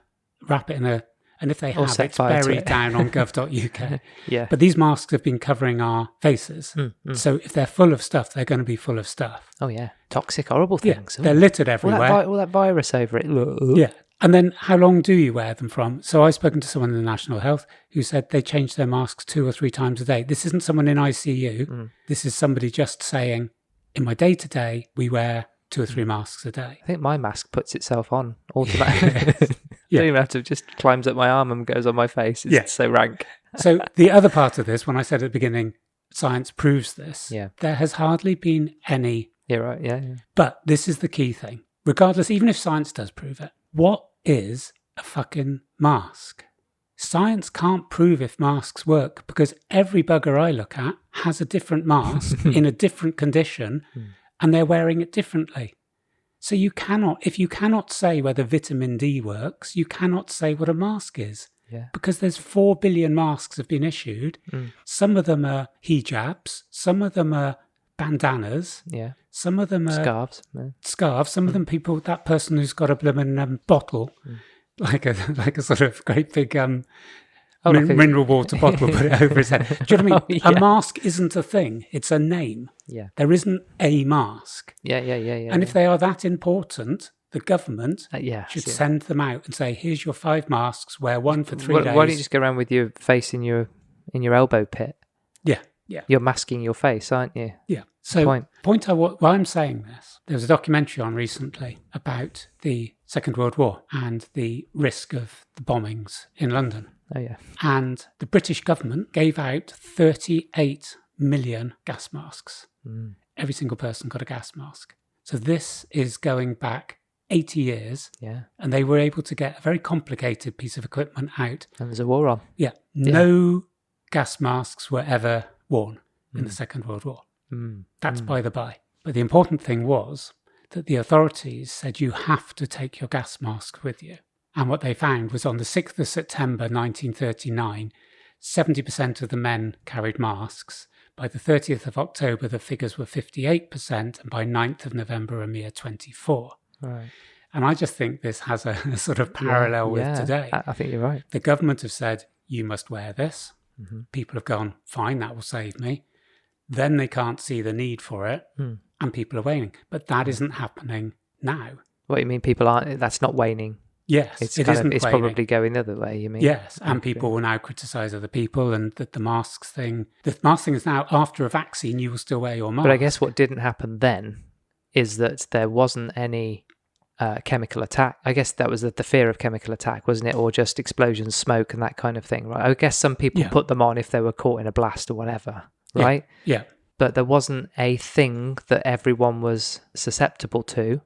wrap it in a, and if they Or have, set it's fire to buried it. down on gov.uk. Yeah. But these masks have been covering our faces. So if they're full of stuff, they're going to be full of stuff. Oh, yeah. Toxic, horrible Yeah, things. they're littered all everywhere. all that virus over it. Yeah. And then how long do you wear them from? So I've spoken to someone in the National Health who said they change their masks 2 or 3 times a day. This isn't someone in ICU. This is somebody just saying, in my day-to-day, we wear 2 or 3 masks a day. I think my mask puts itself on automatically. Yeah. Don't even have to, just climbs up my arm and goes on my face. It's so rank. So the other part of this, when I said at the beginning, science proves this, Yeah. there has hardly been any. You're right, yeah. But this is the key thing. Regardless, even if science does prove it, what is a fucking mask? Science can't prove if masks work because every bugger I look at has a different mask in a different condition and they're wearing it differently. So you cannot, if you cannot say whether vitamin D works, you cannot say what a mask is. Yeah. Because there's 4 billion masks have been issued. Some of them are hijabs, some of them are bandanas, Yeah. some of them are Scarves. Yeah. scarves, some of them people, that person who's got a blooming bottle, like a sort of great big mineral water bottle, put it over his head. Do you know what I mean? Oh, yeah. A mask isn't a thing, it's a name. Yeah. There isn't a mask. Yeah. And if they are that important, the government should send them out and say, here's your 5 masks, wear one for 3 days. Why don't you just go around with your face in your elbow pit? Yeah. You're masking your face, aren't you? Yeah. So Point. why I'm saying this, there was a documentary on recently about the Second World War and the risk of the bombings in London. Oh, yeah. And the British government gave out 38 million gas masks. Every single person got a gas mask. So this is going back 80 years. Yeah. And they were able to get a very complicated piece of equipment out. And there's a war on. Yeah. No gas masks were ever worn in the Second World War. That's by the by. But the important thing was that the authorities said you have to take your gas mask with you. And what they found was on the 6th of September 1939, 70% of the men carried masks. By the 30th of October, the figures were 58%, and by 9th of November, a mere 24%. Right. And I just think this has a sort of parallel with today. I think you're right. The government have said, you must wear this. People have gone, fine, that will save me. Then they can't see the need for it, and people are waning. But that isn't happening now. What you mean, people aren't? That's not waning. Yes, It's it isn't It's waning. probably going the other way. You mean? Yes, and people will now criticise other people, and that the mask thing is now after a vaccine, you will still wear your mask. But I guess what didn't happen then is that there wasn't any chemical attack. I guess that was the fear of chemical attack, wasn't it? Or just explosions, smoke and that kind of thing, right? I guess some people put them on if they were caught in a blast or whatever, right? Yeah. But there wasn't a thing that everyone was susceptible to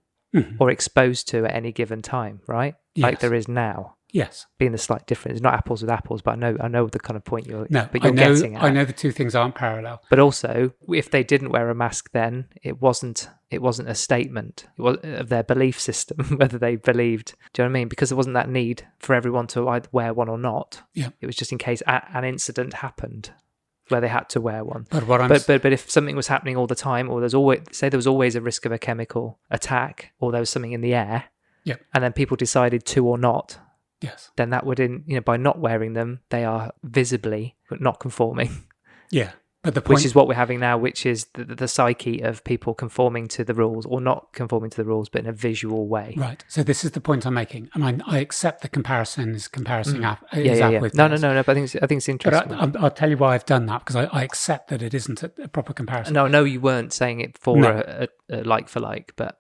or exposed to at any given time, right? Like there is now. Yes. Being the slight difference. It's not apples with apples, but I know the kind of point you're I getting at. I know the two things aren't parallel. But also, if they didn't wear a mask then, it wasn't a statement of their belief system, whether they believed, do you know what I mean? Because there wasn't that need for everyone to either wear one or not. Yeah. It was just in case an incident happened where they had to wear one. But what I'm but if something was happening all the time, or there was always a risk of a chemical attack, or there was something in the air, and then people decided to or not, then that would, by not wearing them, they are visibly not conforming. Yeah. But the point, which is what we're having now, which is the psyche of people conforming to the rules, or not conforming to the rules, but in a visual way. Right. So this is the point I'm making. And I accept the comparison is with No. But I think it's interesting. But I'll tell you why I've done that, because I accept that it isn't a proper comparison. No, you weren't saying it for a like for like, but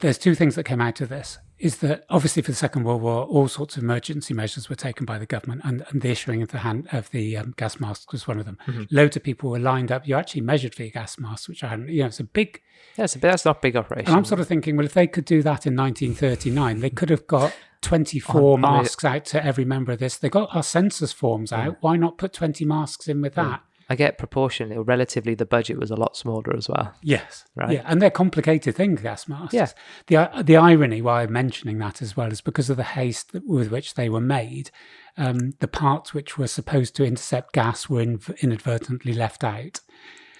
there's two things that came out of this. is that obviously for the Second World War, all sorts of emergency measures were taken by the government, and the issuing of the gas masks was one of them. Loads of people were lined up. You actually measured for your gas masks, which I hadn't. It's a big. That's not a big operation. And I'm sort of thinking, well, if they could do that in 1939, they could have got 24 masks out to every member of this. They got our census forms out. Why not put 20 masks in with that? I get proportionally, or relatively, the budget was a lot smaller as well. Yes. Right. Yeah, and they're complicated things, gas masks. Yeah. The irony why I'm mentioning that as well is because of the haste with which they were made. The parts which were supposed to intercept gas were inadvertently left out.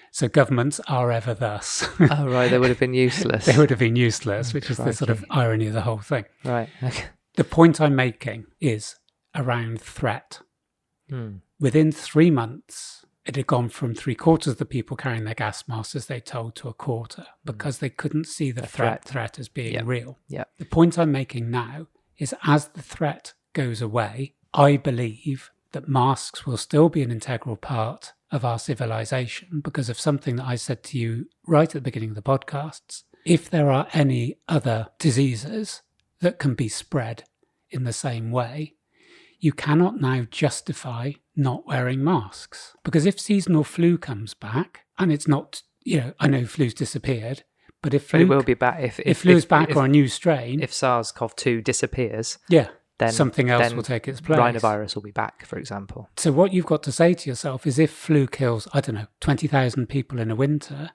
So governments are ever thus. Oh, right. They would have been useless. They would have been useless, which is the sort of irony of the whole thing. Right. Okay. The point I'm making is around threat. Within 3 months, it had gone from 3/4 of the people carrying their gas masks, as they told, to 1/4 because they couldn't see the threat as being real. Yeah. The point I'm making now is as the threat goes away, I believe that masks will still be an integral part of our civilization because of something that I said to you right at the beginning of the podcasts. If there are any other diseases that can be spread in the same way, you cannot now justify not wearing masks. Because if seasonal flu comes back, and it's not, I know flu's disappeared, but if flu, it will be back if flu's back or a new strain, if SARS-CoV-2 disappears, then something else will take its place. Rhinovirus will be back, for example. So what you've got to say to yourself is if flu kills, 20,000 people in a winter,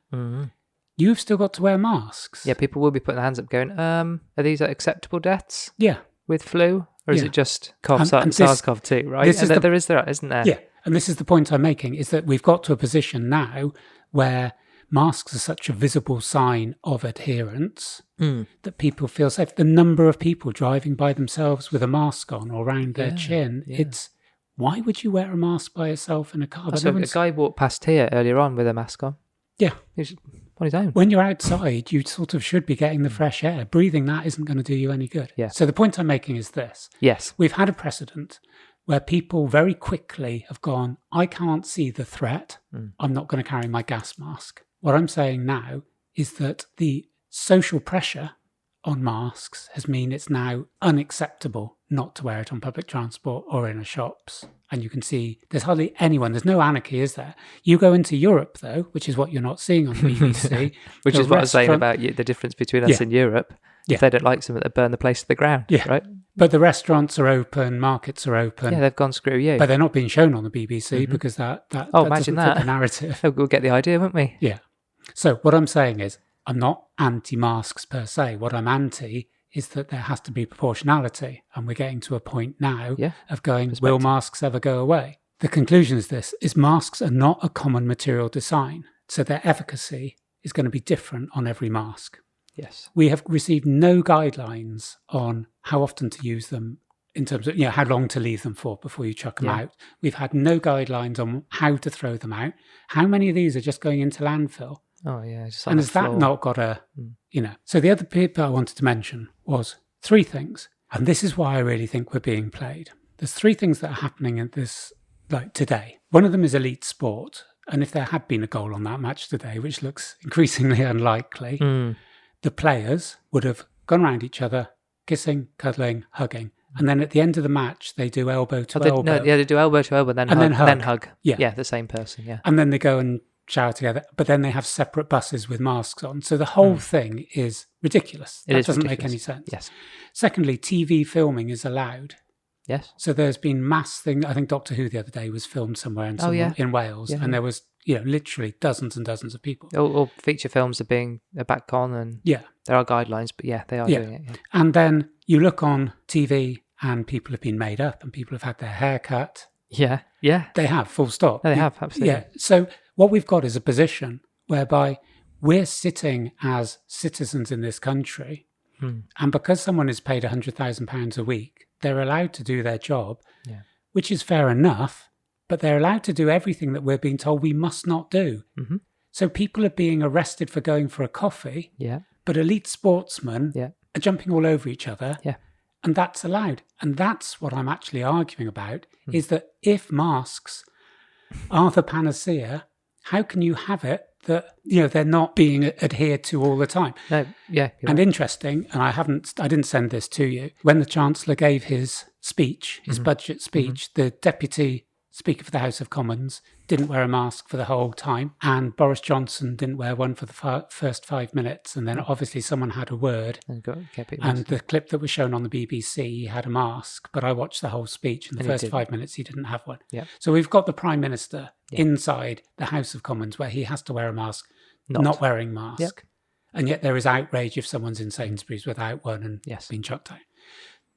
you've still got to wear masks. Yeah, people will be putting their hands up going, are these acceptable deaths? Yeah. With flu? Or is it just SARS-CoV-2, right? There is that, isn't there? Yeah, and this is the point I'm making, is that we've got to a position now where masks are such a visible sign of adherence that people feel safe. The number of people driving by themselves with a mask on or around their chin, it's, why would you wear a mask by yourself in a car? So a guy walked past here earlier on with a mask on. Yeah. He's on his own. When you're outside, you sort of should be getting the fresh air. Breathing that isn't going to do you any good. Yeah. So the point I'm making is this. Yes. We've had a precedent where people very quickly have gone, I can't see the threat. I'm not going to carry my gas mask. What I'm saying now is that the social pressure on masks has meant it's now unacceptable not to wear it on public transport or in shops. And you can see there's hardly anyone, there's no anarchy, is there? You go into Europe, though, which is what you're not seeing on the BBC. Which is what I was saying about the difference between us and Europe. If they don't like something, they burn the place to the ground, right? But the restaurants are open, markets are open. Yeah, they've gone screw you. But they're not being shown on the BBC because that imagine doesn't fit that. the narrative. We'll get the idea, won't we? Yeah. So what I'm saying is, I'm not anti-masks per se. What I'm anti is that there has to be proportionality. And we're getting to a point now of going, will masks ever go away? The conclusion is this, is masks are not a common material design. So their efficacy is going to be different on every mask. Yes. We have received no guidelines on how often to use them in terms of how long to leave them for before you chuck them out. We've had no guidelines on how to throw them out. How many of these are just going into landfill? Oh, yeah. Just And has that not got a, So the other bit I wanted to mention was 3 things. And this is why I really think we're being played. There's 3 things that are happening at this, today. One of them is elite sport. And if there had been a goal on that match today, which looks increasingly unlikely, the players would have gone around each other, kissing, cuddling, hugging. And then at the end of the match, they do elbow to elbow. They do elbow to elbow, then hug. Yeah, the same person, yeah. And then they go and shower together, but then they have separate buses with masks on. So the whole thing is ridiculous. That doesn't make any sense. Yes. Secondly, TV filming is allowed. Yes. So there's been mass thing. I think Doctor Who the other day was filmed somewhere in Wales, and there was literally dozens and dozens of people. All feature films are back on, and there are guidelines, but they are doing it. Yeah. And then you look on TV, and people have been made up, and people have had their hair cut. Yeah. They have, full stop. No, they have, absolutely. Yeah. So what we've got is a position whereby we're sitting as citizens in this country, and because someone is paid £100,000 a week, they're allowed to do their job, which is fair enough, but they're allowed to do everything that we're being told we must not do. So people are being arrested for going for a coffee, but elite sportsmen are jumping all over each other, and that's allowed. And that's what I'm actually arguing about, is that if masks are the panacea, how can you have it that, they're not being adhered to all the time? No, yeah. And interesting, and I didn't send this to you, when the Chancellor gave his speech, his budget speech, the Deputy Speaker for the House of Commons didn't wear a mask for the whole time, and Boris Johnson didn't wear one for the first 5 minutes, and then obviously someone had a word, and the clip that was shown on the BBC, he had a mask, but I watched the whole speech, and the first 5 minutes he didn't have one. Yeah. So we've got the Prime Minister inside the House of Commons where he has to wear a mask, not wearing mask. Yep. And yet there is outrage if someone's in Sainsbury's without one and being chucked out.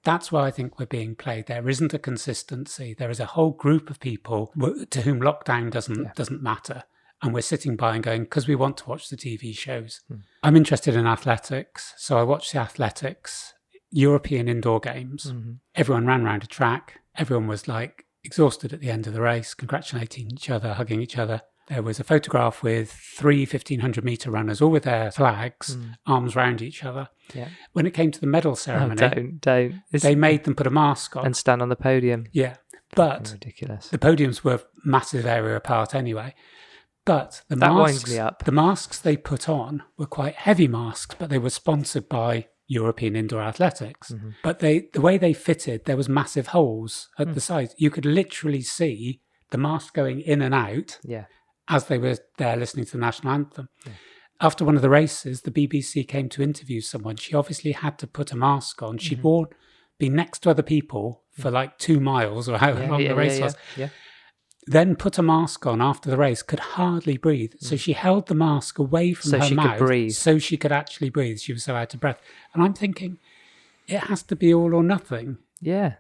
That's why I think we're being played. There isn't a consistency. There is a whole group of people to whom lockdown doesn't matter. And we're sitting by and going, because we want to watch the TV shows. I'm interested in athletics. So I watched the athletics, European indoor games. Everyone ran around a track. Everyone was like exhausted at the end of the race, congratulating each other, hugging each other. There was a photograph with 3 1,500-metre runners, all with their flags, arms round each other. Yeah. When it came to the medal ceremony, don't. They made them put a mask on. And stand on the podium. Yeah. But ridiculous. The podiums were massive area apart anyway. But that winds me up. The masks they put on were quite heavy masks, but they were sponsored by European Indoor Athletics. But the way they fitted, there was massive holes at the sides. You could literally see the mask going in and out. Yeah. As they were there listening to the national anthem. Yeah. After one of the races, the BBC came to interview someone. She obviously had to put a mask on. She'd been next to other people for like 2 miles or however long the race was. Yeah. Then put a mask on after the race, could hardly breathe. So she held the mask away from her mouth so she could actually breathe. She was so out of breath. And I'm thinking, it has to be all or nothing. Yeah.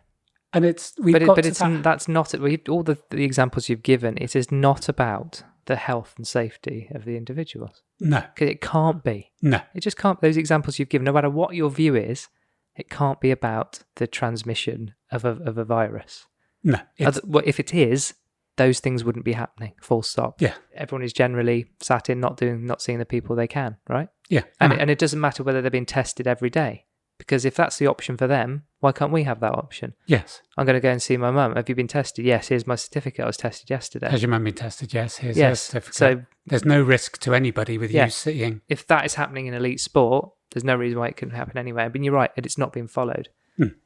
And that's not it. All the examples you've given, it is not about the health and safety of the individuals. No. Because it can't be. No. It just can't. Those examples you've given, no matter what your view is, it can't be about the transmission of a virus. No. If it is, those things wouldn't be happening, full stop. Yeah. Everyone is generally sat in, not seeing the people they can, right? Yeah. And it doesn't matter whether they're being tested every day. Because if that's the option for them, why can't we have that option? Yes. I'm going to go and see my mum. Have you been tested? Yes, here's my certificate. I was tested yesterday. Has your mum been tested? Yes, here's her certificate. So there's no risk to anybody with you seeing. If that is happening in elite sport, there's no reason why it couldn't happen anywhere. But you're right, it's not being followed.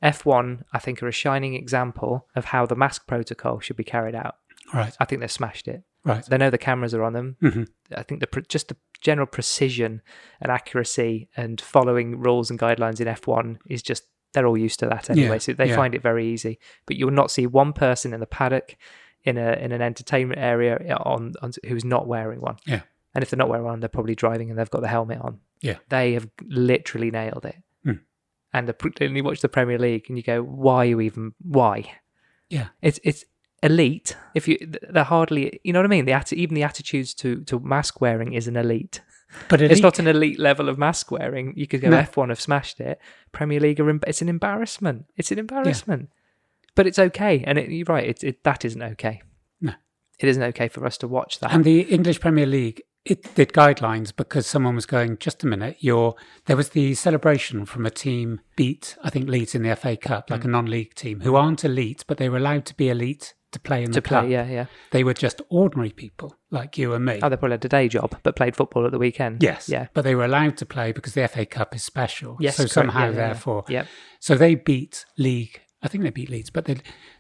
F1, I think, are a shining example of how the mask protocol should be carried out. Right. I think they've smashed it. Right. They know the cameras are on them. I think just the general precision and accuracy and following rules and guidelines in F1 is just, they're all used to that anyway. So they find it very easy. But you'll not see one person in the paddock in an entertainment area on who's not wearing one. Yeah. And if they're not wearing one, they're probably driving and they've got the helmet on. Yeah. They have literally nailed it. And you watch the Premier League and you go, why? Yeah. It's elite. They're hardly, you know what I mean? Even the attitudes to mask wearing is an elite. But it's not an elite level of mask wearing. You could go, F1 have smashed it. Premier League it's an embarrassment. It's an embarrassment. Yeah. But it's okay. And you're right. That isn't okay. No, it isn't okay for us to watch that. And the English Premier League, it did guidelines because someone was going, just a minute, there was the celebration from a team beat, I think, Leeds in the FA Cup, like a non-league team, who aren't elite, but they were allowed to be elite to play in the club. Yeah. They were just ordinary people like you and me. Oh, they probably had a day job, but played football at the weekend. Yes. Yeah. But they were allowed to play because the FA Cup is special. Yes. So correct. somehow, therefore. So they beat League. I think they beat Leeds.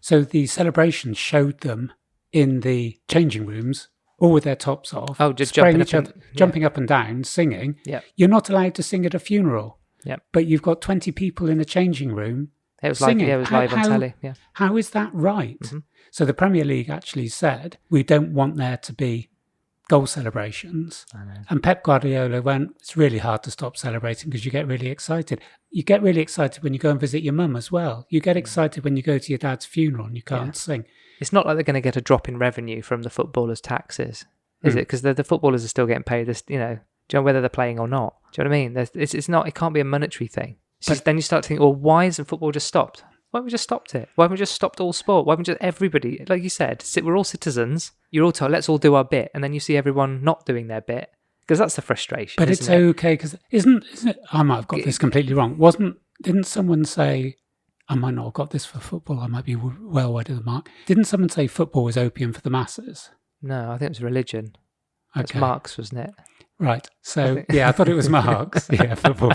So the celebration showed them in the changing rooms, all with their tops off. Oh, just jumping up and down, singing. Yeah. You're not allowed to sing at a funeral. Yeah. But you've got 20 people in a changing room. It was singing. live on telly. Yeah. How is that right? So the Premier League actually said, we don't want there to be goal celebrations. And Pep Guardiola went, it's really hard to stop celebrating because you get really excited. You get really excited when you go and visit your mum as well. You get excited when you go to your dad's funeral and you can't sing. It's not like they're going to get a drop in revenue from the footballers' taxes, is it? Because the footballers are still getting paid this, do you know, whether they're playing or not. Do you know what I mean? It's not, it can't be a monetary thing. Then you start to think, well, why hasn't football just stopped? Why haven't we just stopped it? Why haven't we just stopped all sport? Why haven't just everybody, like you said, we're all citizens. You're all told, let's all do our bit. And then you see everyone not doing their bit. Because that's the frustration. But it's okay, because isn't it, I might have got this completely wrong. Didn't someone say, I might not have got this for football, I might be well wide of the mark. Didn't someone say football was opium for the masses? No, I think it was religion. It's Okay. Marks, wasn't it? Right. So, I thought it was Marx. Yeah, football.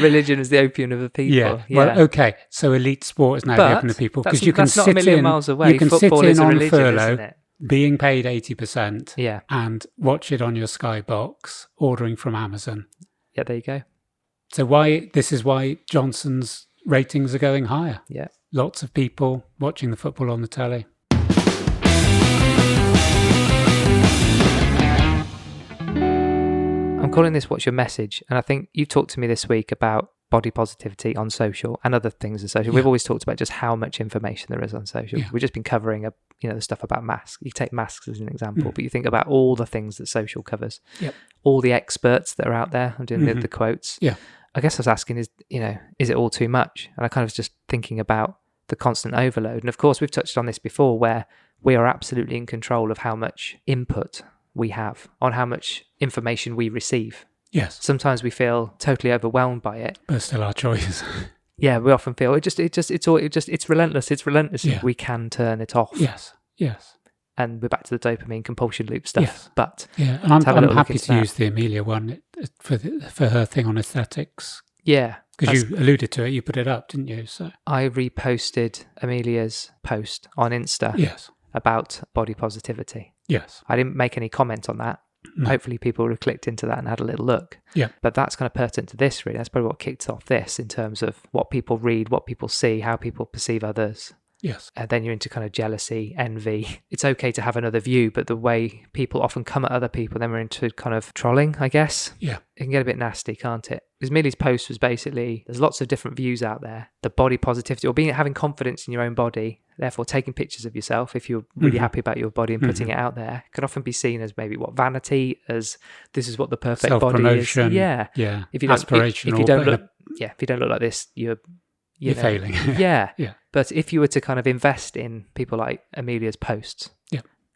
Religion is the opium of the people. Yeah. Well, okay. So elite sport is now But open to people that's- because you can that's not a sit million in. miles away. You can sit Football in is a on religion, isn't furlough, it? being paid 80%, Yeah. and watch it on your Skybox, ordering from Amazon. Yeah, there you go. So this is why Johnson's ratings are going higher. Yeah. Lots of people watching the football on the telly. I'm calling this What's Your Message? And I think you talked to me this week about body positivity on social and other things on social. Yeah. We've always talked about just how much information there is on social. Yeah. We've just been covering the stuff about masks. You take masks as an example, but you think about all the things that social covers. Yep. All the experts that are out there. I'm doing the quotes. Yeah. I guess I was asking is it all too much? And I kind of was just thinking about the constant overload. And of course, we've touched on this before where we are absolutely in control of how much input we have on how much information we receive. Yes. Sometimes we feel totally overwhelmed by it. But still our choice. Yeah, we often feel it's relentless. It's relentless. Yeah. We can turn it off. Yes. Yes. And we're back to the dopamine compulsion loop stuff. Yes. But Yeah. And I'm have a little look happy into to that. use the Amelia one for her thing on aesthetics. yeah, Because you alluded to it, you put it up, didn't you? So I reposted Amelia's post on Insta yes. about body positivity. Yes. I didn't make any comment on that. No. Hopefully people would have clicked into that and had a little look. Yeah. But that's kind of pertinent to this, really. That's probably what kicked off this in terms of what people read, what people see, how people perceive others. Yes. And then you're into kind of jealousy, envy. It's okay to have another view, but the way people often come at other people, then we're into kind of trolling, I guess. Yeah. It can get a bit nasty, can't it? Because Millie's post was basically, there's lots of different views out there. The body positivity, or having confidence in your own body, therefore taking pictures of yourself, if you're really happy about your body and putting it out there, can often be seen as maybe vanity, as this is what the perfect body is. Self-promotion. Yeah. Yeah. If you don't, aspirational. if you don't but in look, if you don't look like this, you're failing. Yeah. Yeah. But if you were to kind of invest in people like Amelia's posts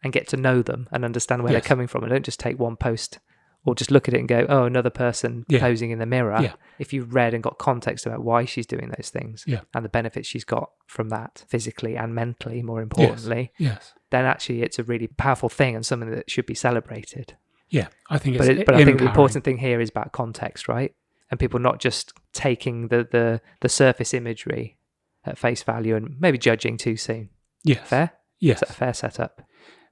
and get to know them and understand where they're coming from, and don't just take one post or just look at it and go, oh, another person posing in the mirror. Yeah. If you read and got context about why she's doing those things and the benefits she's got from that physically and mentally, more importantly, Yes. then actually it's a really powerful thing and something that should be celebrated. Yeah. I think it's But I think the empowering. important thing here is about context, right? And people not just taking the surface imagery at face value and maybe judging too soon. Yes. Fair? Yes. Is that a fair setup?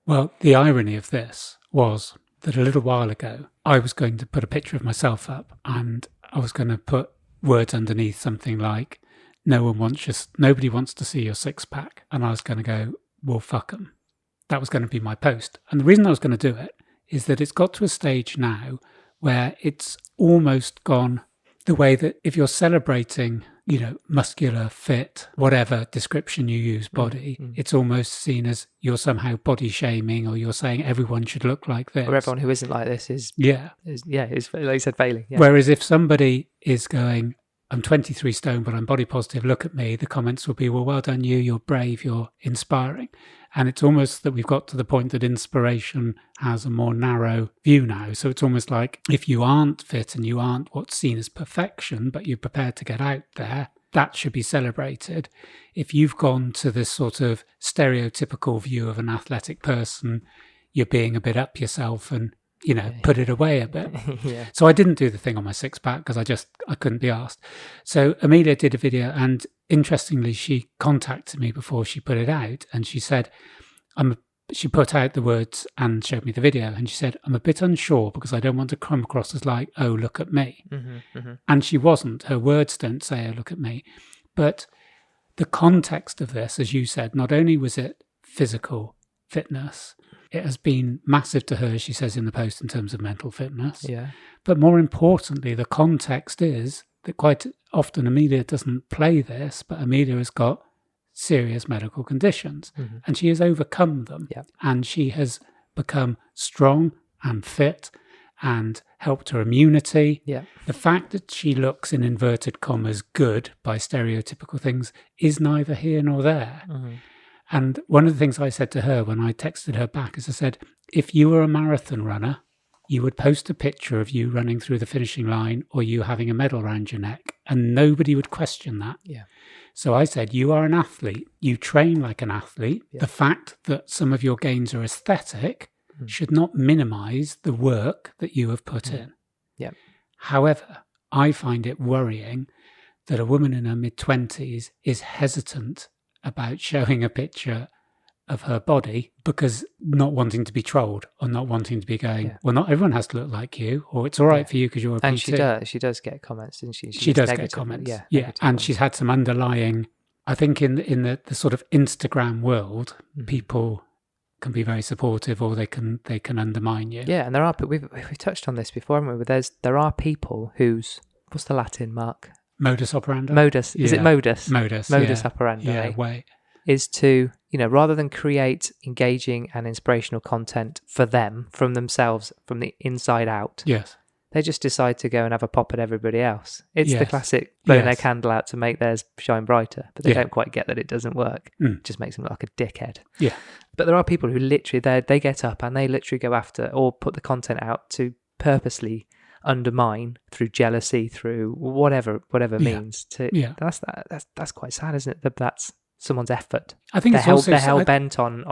Well, the irony of this was that a little while ago, I was going to put a picture of myself up and I was going to put words underneath something like, nobody wants to see your six pack. And I was going to go, well, fuck 'em. That was going to be my post. And the reason I was going to do it is that it's got to a stage now where it's almost gone the way that if you're celebrating, muscular, fit, whatever description you use, body, it's almost seen as you're somehow body shaming, or you're saying everyone should look like this. Or everyone who isn't like this is Yeah. is like you said, failing. Yeah. Whereas if somebody is going, I'm 23 stone, but I'm body positive, look at me, the comments will be, well done you, you're brave, you're inspiring. And it's almost that we've got to the point that inspiration has a more narrow view now. So it's almost like if you aren't fit and you aren't what's seen as perfection, but you're prepared to get out there, that should be celebrated. If you've gone to this sort of stereotypical view of an athletic person, you're being a bit up yourself and, put it away a bit. Yeah. So I didn't do the thing on my six pack because I couldn't be asked. So Amelia did a video, and interestingly, she contacted me before she put it out, and she said, she put out the words and showed me the video, and she said, I'm a bit unsure because I don't want to come across as like, oh, look at me. And she wasn't. Her words don't say, oh, look at me. But the context of this, as you said, not only was it physical fitness, it has been massive to her, she says in the post, in terms of mental fitness. Yeah. But more importantly, the context is that quite often Amelia doesn't play this, but Amelia has got serious medical conditions and she has overcome them. Yeah. And she has become strong and fit and helped her immunity. Yeah. The fact that she looks, in inverted commas, good by stereotypical things is neither here nor there. And one of the things I said to her when I texted her back is I said, if you were a marathon runner, you would post a picture of you running through the finishing line or you having a medal around your neck, and nobody would question that. Yeah. So I said, you are an athlete. You train like an athlete. Yeah. The fact that some of your gains are aesthetic should not minimize the work that you have put in. Yeah. However, I find it worrying that a woman in her mid-20s is hesitant about showing a picture of her body because not wanting to be trolled or not wanting to be going, well, not everyone has to look like you, or it's all right for you because you're a And PT. she does get comments, doesn't she? She does get comments. Yeah. And she's had some underlying, I think in the sort of Instagram world, people can be very supportive or they can undermine you. Yeah, and there are, we've touched on this before, haven't we? But there are people whose, what's the Latin, Mark? Modus operandi. Modus. Is it modus? Modus operandi. Yeah, way. Is to, rather than create engaging and inspirational content for them, from themselves, from the inside out, Yes. they just decide to go and have a pop at everybody else. It's the classic blowing their candle out to make theirs shine brighter, but they don't quite get that it doesn't work. It just makes them look like a dickhead. Yeah. But there are people who literally, they get up and they literally go after or put the content out to purposely undermine through jealousy, through whatever means. That's quite sad, isn't it? That's someone's effort. I think they're hell bent on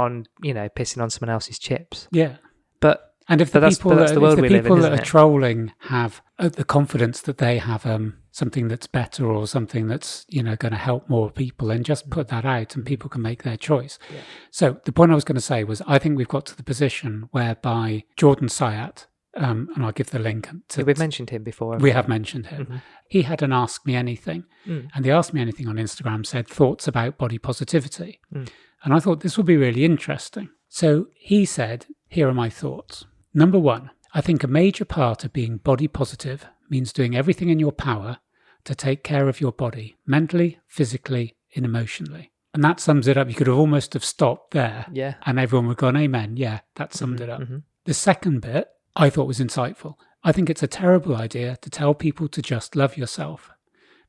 pissing on someone else's chips. Yeah. But and if the people that are it? trolling have the confidence that they have something that's better or something that's going to help more people, then just put that out and people can make their choice. Yeah. So the point I was going to say was I think we've got to the position whereby Jordan Sayat, and I'll give the link. We've mentioned him before. We have mentioned him. Mm-hmm. He had an Ask Me Anything, and the Ask Me Anything on Instagram said thoughts about body positivity. And I thought this would be really interesting. So he said, here are my thoughts. Number 1, I think a major part of being body positive means doing everything in your power to take care of your body, mentally, physically, and emotionally. And that sums it up. You could have almost have stopped there. Yeah. And everyone would have gone, amen. Yeah, that summed it up. The second bit I thought was insightful. I think it's a terrible idea to tell people to just love yourself.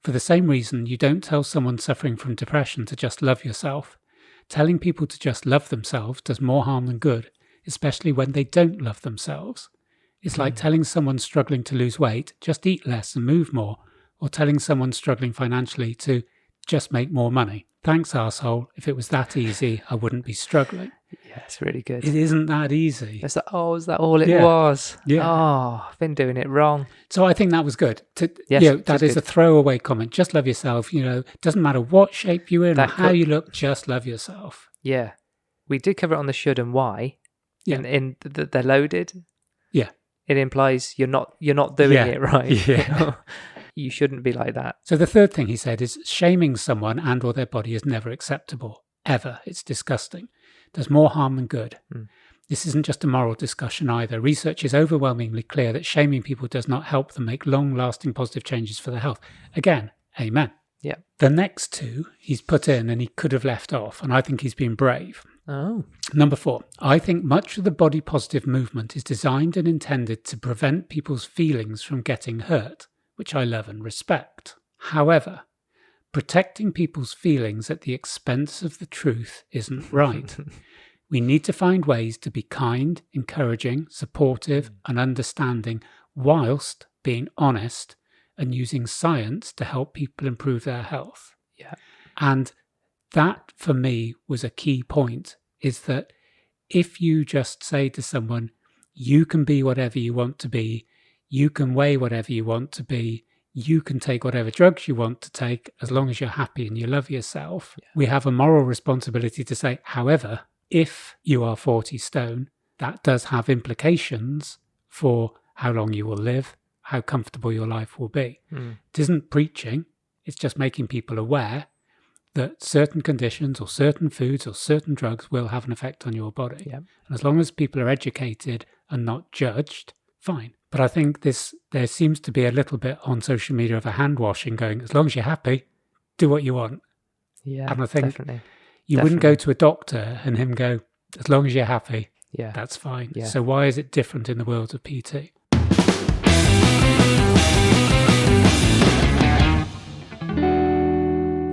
For the same reason, you don't tell someone suffering from depression to just love yourself. Telling people to just love themselves does more harm than good, especially when they don't love themselves. It's like telling someone struggling to lose weight, just eat less and move more, or telling someone struggling financially to just make more money. Thanks, arsehole. If it was that easy, I wouldn't be struggling. Yeah, it's really good. It isn't that easy. It's like, is that all it was? Yeah. Oh, I've been doing it wrong. So I think that was good. That is a throwaway comment. Just love yourself. Doesn't matter what shape you're in or how you look, just love yourself. Yeah. We did cover it on the should and why. Yeah. In they're loaded. Yeah. It implies you're not doing it right. Yeah. You shouldn't be like that. So the third thing he said is shaming someone and or their body is never acceptable. Ever. It's disgusting. Does more harm than good. This isn't just a moral discussion either. Research is overwhelmingly clear that shaming people does not help them make long-lasting positive changes for their health. Again, amen. Yeah. The next two he's put in and he could have left off, and I think he's been brave. Oh. Number 4, I think much of the body positive movement is designed and intended to prevent people's feelings from getting hurt, which I love and respect. However, protecting people's feelings at the expense of the truth isn't right. We need to find ways to be kind, encouraging, supportive, and understanding whilst being honest and using science to help people improve their health. Yeah. And that, for me, was a key point, is that if you just say to someone, you can be whatever you want to be, you can weigh whatever you want to be, you can take whatever drugs you want to take as long as you're happy and you love yourself. Yeah. We have a moral responsibility to say, however, if you are 40 stone, that does have implications for how long you will live, how comfortable your life will be. It isn't preaching, it's just making people aware that certain conditions or certain foods or certain drugs will have an effect on your body. Yeah. And as long as people are educated and not judged, fine. But I think there seems to be a little bit on social media of a hand washing going, as long as you're happy, do what you want. Yeah, and I think definitely. You wouldn't go to a doctor and him go, as long as you're happy, that's fine. Yeah. So why is it different in the world of PT?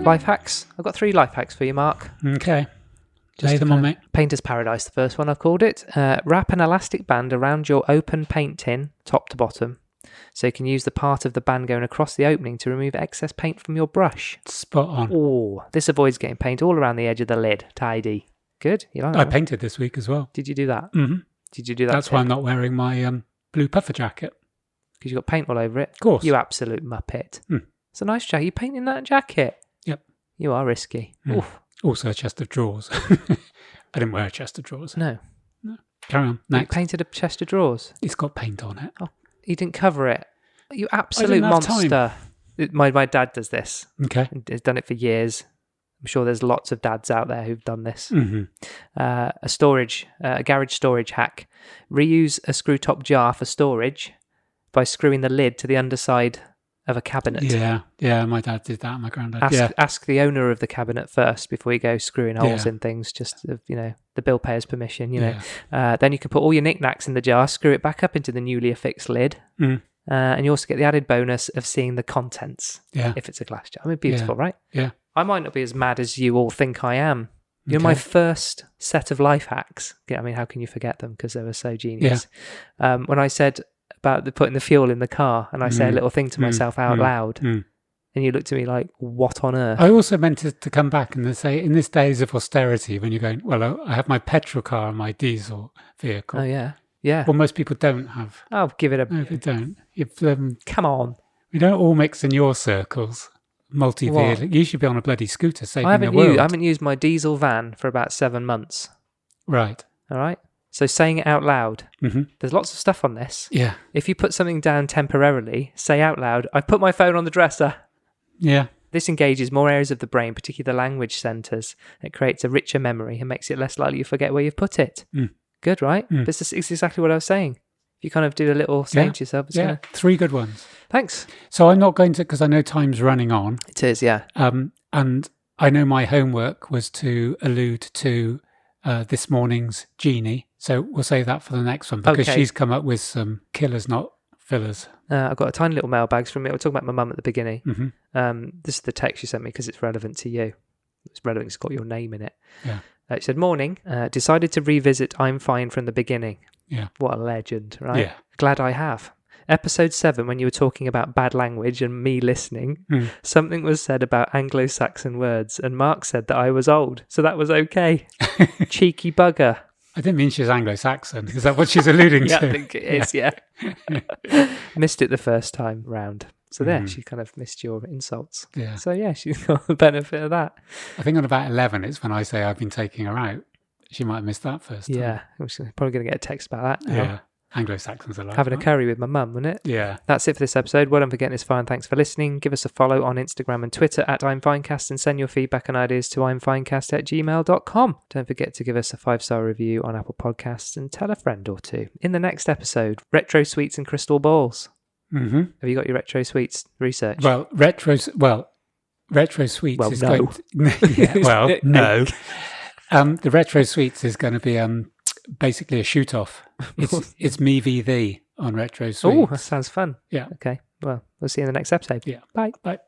Life hacks. I've got 3 life hacks for you, Mark. Okay. Lay them on me. Painter's Paradise, the first one I've called it. Wrap an elastic band around your open paint tin, top to bottom, so you can use the part of the band going across the opening to remove excess paint from your brush. Spot on. Oh, this avoids getting paint all around the edge of the lid. Tidy. Good? You like that? I painted this week as well. Did you do that? Mm-hmm. Did you do that? That's why I'm not wearing my blue puffer jacket. Because you got paint all over it. Of course. You absolute muppet. Mm. It's a nice jacket. You painting that jacket? Yep. You are risky. Oof. Also a chest of drawers. I didn't wear a chest of drawers. No. Carry on. You Next. painted a chest of drawers. It's got paint on it. Oh, you didn't cover it. You absolute have time. monster. My dad does this. Okay. He's done it for years. I'm sure there's lots of dads out there who've done this. Mm-hmm. A garage storage hack. Reuse a screw top jar for storage by screwing the lid to the underside of a cabinet. Yeah, my dad did that, my granddad. Ask the owner of the cabinet first before you go screwing holes in things, just, the bill payer's permission, Then you can put all your knickknacks in the jar, screw it back up into the newly affixed lid, and you also get the added bonus of seeing the contents if it's a glass jar. I mean, beautiful, right? Yeah. I might not be as mad as you all think I am. You know, my first set of life hacks, I mean, how can you forget them because they were so genius? When I said about putting the fuel in the car and I say a little thing to myself out loud and you looked at me like, what on earth? I also meant to come back and say, in this days of austerity, when you're going, well, I have my petrol car and my diesel vehicle. Oh, yeah. Yeah. Well, most people don't have. Oh, give it a... No, they don't. Come on. We don't all mix in your circles. Multi-vehicle. You should be on a bloody scooter saving the world. I haven't used my diesel van for about 7 months. Right. All right? So saying it out loud. Mm-hmm. There's lots of stuff on this. Yeah. If you put something down temporarily, say out loud, I put my phone on the dresser. Yeah. This engages more areas of the brain, particularly the language centres. It creates a richer memory and makes it less likely you forget where you've put it. Good, right? But it's exactly what I was saying. If you kind of do a little saying to yourself, it's gonna... 3 good ones. Thanks. So I'm not going to, because I know time's running on. It is, yeah. And I know my homework was to allude to this morning's Jeannie. So we'll save that for the next one because she's come up with some killers, not fillers. I've got a tiny little mailbags from it. I was talking about my mum at the beginning. Mm-hmm. This is the text you sent me because it's relevant to you. It's relevant. It's got your name in it. Yeah. It said, morning, decided to revisit I'm Fine from the beginning. Yeah. What a legend, right? Yeah. Glad I have. Episode 7, when you were talking about bad language and me listening, something was said about Anglo-Saxon words, and Mark said that I was old, so that was okay. Cheeky bugger. I didn't mean she's Anglo-Saxon. Is that what she's alluding Yeah, to? I think it is, yeah. Missed it the first time round. So there, she kind of missed your insults. Yeah. So yeah, she's got the benefit of that. I think on about 11, it's when I say I've been taking her out. She might have missed that first time. Yeah, I'm probably going to get a text about that now. Yeah. Anglo-Saxons are like Having a that. curry with my mum, wasn't it? Yeah. That's it for this episode. Well done for getting this far and thanks for listening. Give us a follow on Instagram and Twitter at I'mFinecast and send your feedback and ideas to imfinecast@gmail.com. Don't forget to give us a 5-star review on Apple Podcasts and tell a friend or two. In the next episode, retro sweets and crystal balls. Mm-hmm. Have you got your retro sweets research? Well, retro sweets Well, is no. going to, no. The retro sweets is going to be basically a shoot off. It's me v thee on retro sweets. Oh, that sounds fun. Yeah. Okay. Well, we'll see you in the next episode. Yeah. Bye. Bye.